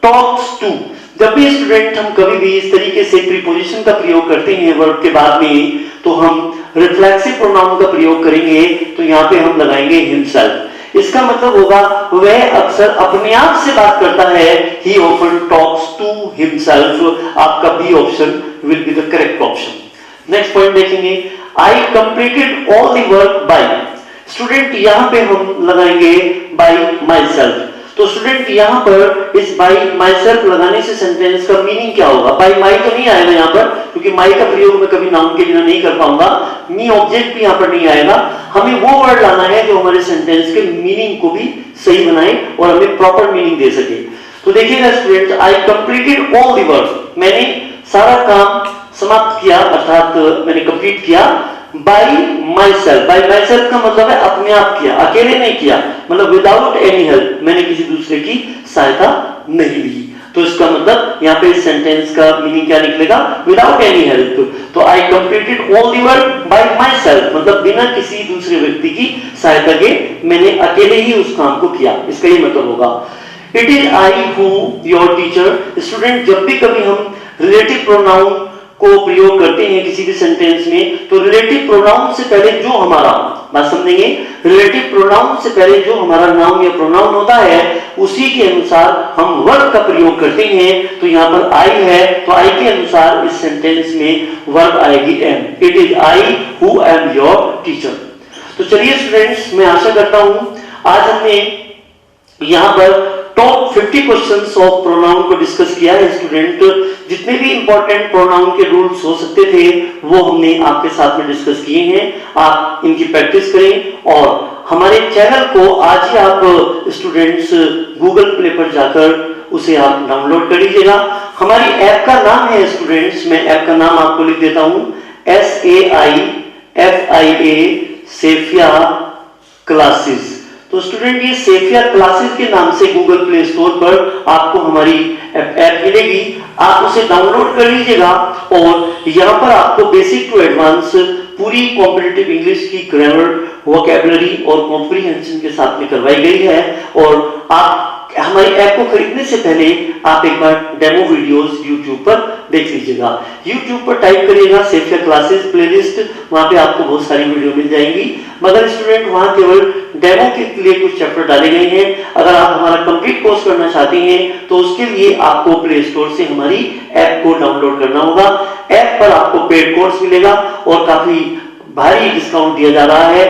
टॉक्स टू। जब भी स्टूडेंट हम कभी भी इस तरीके से प्रीपोजिशन का प्रयोग करते हैं वर्ब के बाद में, तो हम रिफ्लेक्सिव प्रोनाउन का प्रयोग करेंगे। तो यहाँ पे हम लगाएंगे हिमसेल्फ। इसका मतलब होगा वह अक्सर अपने आप से बात करता है। He often talks to himself. आपका B option will be the correct option. Next point देखेंगे, I completed all the work by. Student यहाँ पे हम लगाएंगे बाय माई सेल्फ। तो स्टूडेंट यहाँ पर इस बाय माई सेल्फ लगाने से सेंटेंस का मीनिंग क्या होगा? बाय माई तो नहीं आएगा यहाँ पर, क्योंकि माई का प्रयोग मैं कभी नाउन के बिना नहीं कर पाऊंगा। मी ऑब्जेक्ट भी यहाँ पर नहीं आएगा। हमें वो वर्ड लाना है जो हमारे सेंटेंस के मीनिंग को भी सही बनाए और हमें प्रॉपर मीनिंग दे सके। तो देखिएगा student, I completed all the work, मैंने सारा काम समाप्त किया, अर्थात मैंने कंप्लीट किया। Bye my self, bye my self का मतलब है अपने आप किया, अकेले नहीं किया, मतलब विदाउट एनी हेल्प, मैंने किसी दूसरे की सहायता नहीं ली। तो इसका मतलब यहाँ पे सेंटेंस का मीनिंग क्या निकलेगा? Without any help. तो I completed all the work by myself, मतलब बिना किसी दूसरे व्यक्ति की सहायता के मैंने अकेले ही उस काम को किया, इसका ये मतलब होगा। It is I who your teacher. Student, जब भी कभी हम रिलेटिव प्रोनाउन को प्रयोग करते हैं किसी भी सेंटेंस में, तो रिलेटिव प्रोनाउन से पहले जो हमारा, बात समझेंगे, रिलेटिव प्रोनाउन से पहले जो हमारा नाउन या प्रोनाउन होता है उसी के अनुसार हम वर्ब का प्रयोग करते हैं। तो यहाँ पर आई है, तो आई के अनुसार इस सेंटेंस में वर्ब आएगी am. It is I who am your teacher. तो चलिए स्टूडेंट्स, मैं आशा करता हूं आज हमने यहाँ पर टॉप 50 क्वेश्चंस ऑफ प्रोनाउन को डिस्कस किया है। स्टूडेंट, जितने भी इंपॉर्टेंट प्रोनाउन के रूल्स हो सकते थे वो हमने आपके साथ में डिस्कस किए हैं। आप इनकी प्रैक्टिस करें और हमारे चैनल को आज ही आप स्टूडेंट्स गूगल प्ले पर जाकर उसे आप डाउनलोड कर लीजिएगा। हमारी ऐप का नाम है स्टूडेंट्स, मैं ऐप का नाम आपको लिख देता हूं, SAIFIA सेफिया क्लासेस। तो स्टूडेंट, ये सेफिया क्लासेस के नाम से गूगल प्ले स्टोर पर आपको हमारी ऐप मिलेगी। आप उसे डाउनलोड कर लीजिएगा और यहाँ पर आपको बेसिक टू एडवांस पूरी कॉम्पिटिटिव इंग्लिश की ग्रामर, वोकैबुलरी और कॉम्प्रिहेंशन के साथ में करवाई गई है। और आप हमारी ऐप को खरीदने से पहले आप एक बार डेमो वीडियोस YouTube पर देख लीजिएगा। YouTube पर टाइप करिएगा सेफिया क्लासेस प्लेलिस्ट, वहां पे आपको बहुत सारी वीडियो मिल जाएंगी। मगर स्टूडेंट, वहां केवल डेमो के लिए कुछ चैप्टर डाले गए हैं। अगर आप हमारा कंप्लीट कोर्स करना चाहते हैं तो उसके लिए आपको प्ले स्टोर से हमारी ऐप को डाउनलोड करना होगा। ऐप पर आपको पेड कोर्स मिलेगा और काफी भारी डिस्काउंट दिया जा रहा है।